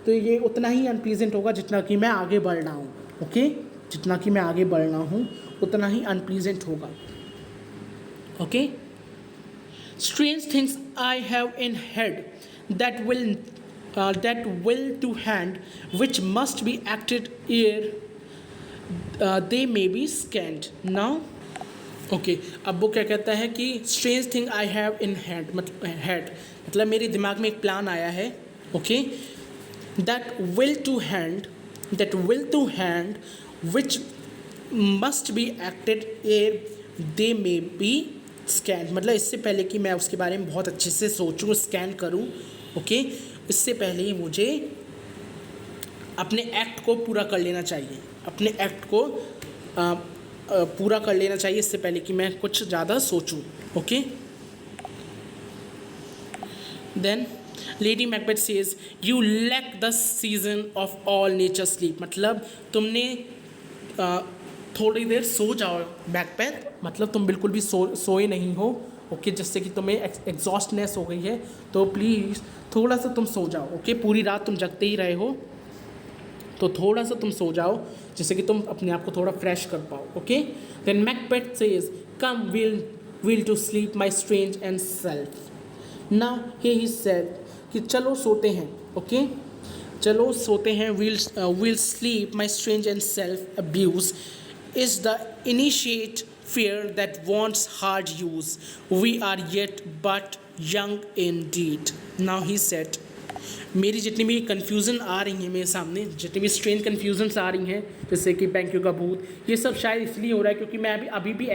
[SPEAKER 1] तो ये उतना ही अनप्लीजेंट होगा जितना कि मैं आगे बढ़ रहा हूँ। ओके, जितना कि मैं आगे बढ़ रहा हूँ उतना ही अनप्लीजेंट होगा। Okay, strange things I have in head that will to hand which must be acted ere they may be scanned. Now okay, अब वो क्या कहता है कि strange thing I have in head मतलब मेरे दिमाग में एक प्लान आया है। Okay, that will to hand which must be acted ere they may be scanned, मतलब इससे पहले कि मैं उसके बारे में बहुत अच्छे से सोचूं, स्कैन करूं। ओके, इससे पहले ही मुझे अपने एक्ट को पूरा कर लेना चाहिए, अपने एक्ट को
[SPEAKER 2] पूरा कर लेना चाहिए इससे पहले कि मैं कुछ ज़्यादा सोचूं. Okay. Then lady Macbeth says you lack the season of all nature sleep. मतलब तुमने थोड़ी देर सो जाओ मैकबेथ, मतलब तुम बिल्कुल भी सोए नहीं हो. ओके, जिससे कि तुम्हें एग्जॉस्टनेस हो गई है, तो प्लीज़ थोड़ा सा तुम सो जाओ. ओके, पूरी रात तुम जगते ही रहे हो, तो थोड़ा सा तुम सो जाओ जिससे कि तुम अपने आप को थोड़ा फ्रेश कर पाओ. Okay. Then Macbeth says come will to sleep my strange and self. Now he said कि चलो सोते हैं. ओके, चलो सोते हैं. Will sleep my strange and self abuse is the initiate fear that wants hard use. We are yet but young indeed. Now he said, मेरी जितनी भी कन्फ्यूज़न आ रही हैं मेरे सामने, जितनी भी स्ट्रेंज कन्फ्यूजन्स आ रही हैं, जैसे कि बैंकियों का भूत, ये सब शायद इसलिए हो रहा है क्योंकि मैं अभी भी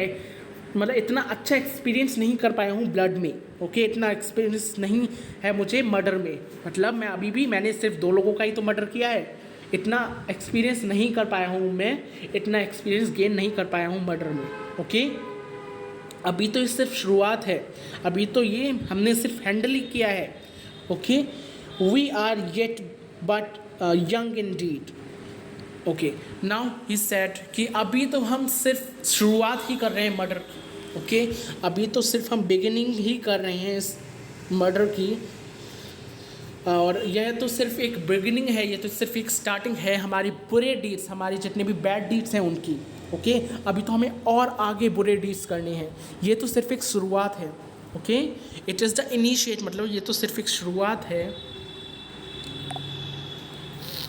[SPEAKER 2] मतलब इतना अच्छा एक्सपीरियंस नहीं कर पाया हूँ ब्लड में. ओके, इतना एक्सपीरियंस नहीं है मुझे मर्डर में. मतलब मैंने सिर्फ 2 लोगों का ही तो मर्डर किया है. इतना एक्सपीरियंस नहीं कर पाया हूँ मैं, इतना एक्सपीरियंस गेन नहीं कर पाया हूँ मर्डर में. ओके, अभी तो ये सिर्फ शुरुआत है, अभी तो ये हमने सिर्फ हैंडल ही किया है. Okay, we are yet but young in deed. Okay, now he said कि अभी तो हम सिर्फ शुरुआत ही कर रहे हैं मर्डर की. ओके, अभी तो सिर्फ हम बिगिनिंग ही कर रहे हैं इस मर्डर की, और यह तो सिर्फ एक बिगिनिंग है, ये तो सिर्फ एक स्टार्टिंग है हमारी बुरे डीड्स, हमारी जितने भी बैड डीड्स हैं उनकी. ओके, अभी तो हमें और आगे बुरे डीड्स करने हैं, ये तो सिर्फ एक शुरुआत है. Okay, it is the initiate, मतलब ये तो सिर्फ एक शुरुआत है.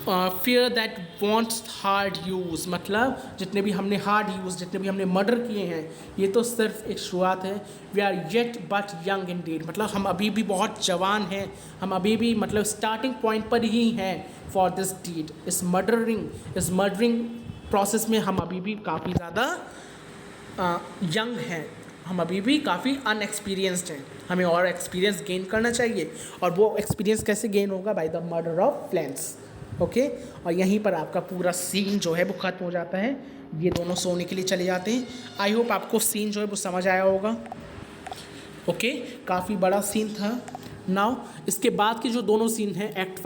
[SPEAKER 2] Fear that wants hard use, मतलब जितने भी हमने हार्ड यूज़, जितने भी हमने मर्डर किए हैं, ये तो सिर्फ एक शुरुआत है. We are yet but young in deed, मतलब हम अभी भी बहुत जवान हैं, हम अभी भी मतलब स्टार्टिंग पॉइंट पर ही हैं फॉर दिस डीड. इस मर्डरिंग प्रोसेस में हम अभी भी काफ़ी ज़्यादा यंग हैं, हम अभी भी काफ़ी अनएक्सपीरियंस्ड हैं. हमें और एक्सपीरियंस गेन करना चाहिए, और वो एक्सपीरियंस कैसे गेन होगा? बाय द मर्डर ऑफ फ्लेंस. ओके, और यहीं पर आपका पूरा सीन जो है वो ख़त्म हो जाता है. ये दोनों सोने के लिए चले जाते हैं. आई होप आपको सीन जो है वो समझ आया होगा. ओके, काफ़ी बड़ा सीन था. नाउ इसके बाद के जो दोनों सीन हैं, act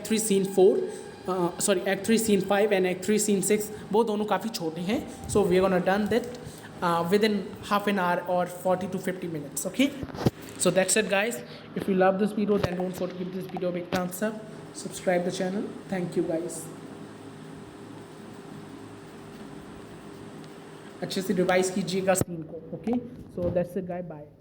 [SPEAKER 2] 3 scene 5 and act 3 scene 6, वो दोनों काफ़ी छोटे हैं. So we are gonna done that within half an hour or 40 to 50 minutes. Okay, so that's it guys. If you love this video, then don't forget to give this video a big thumbs up, subscribe the channel. Thank you guys. अच्छे से revise कीजिएगा scene को. Okay, so that's it guys, bye.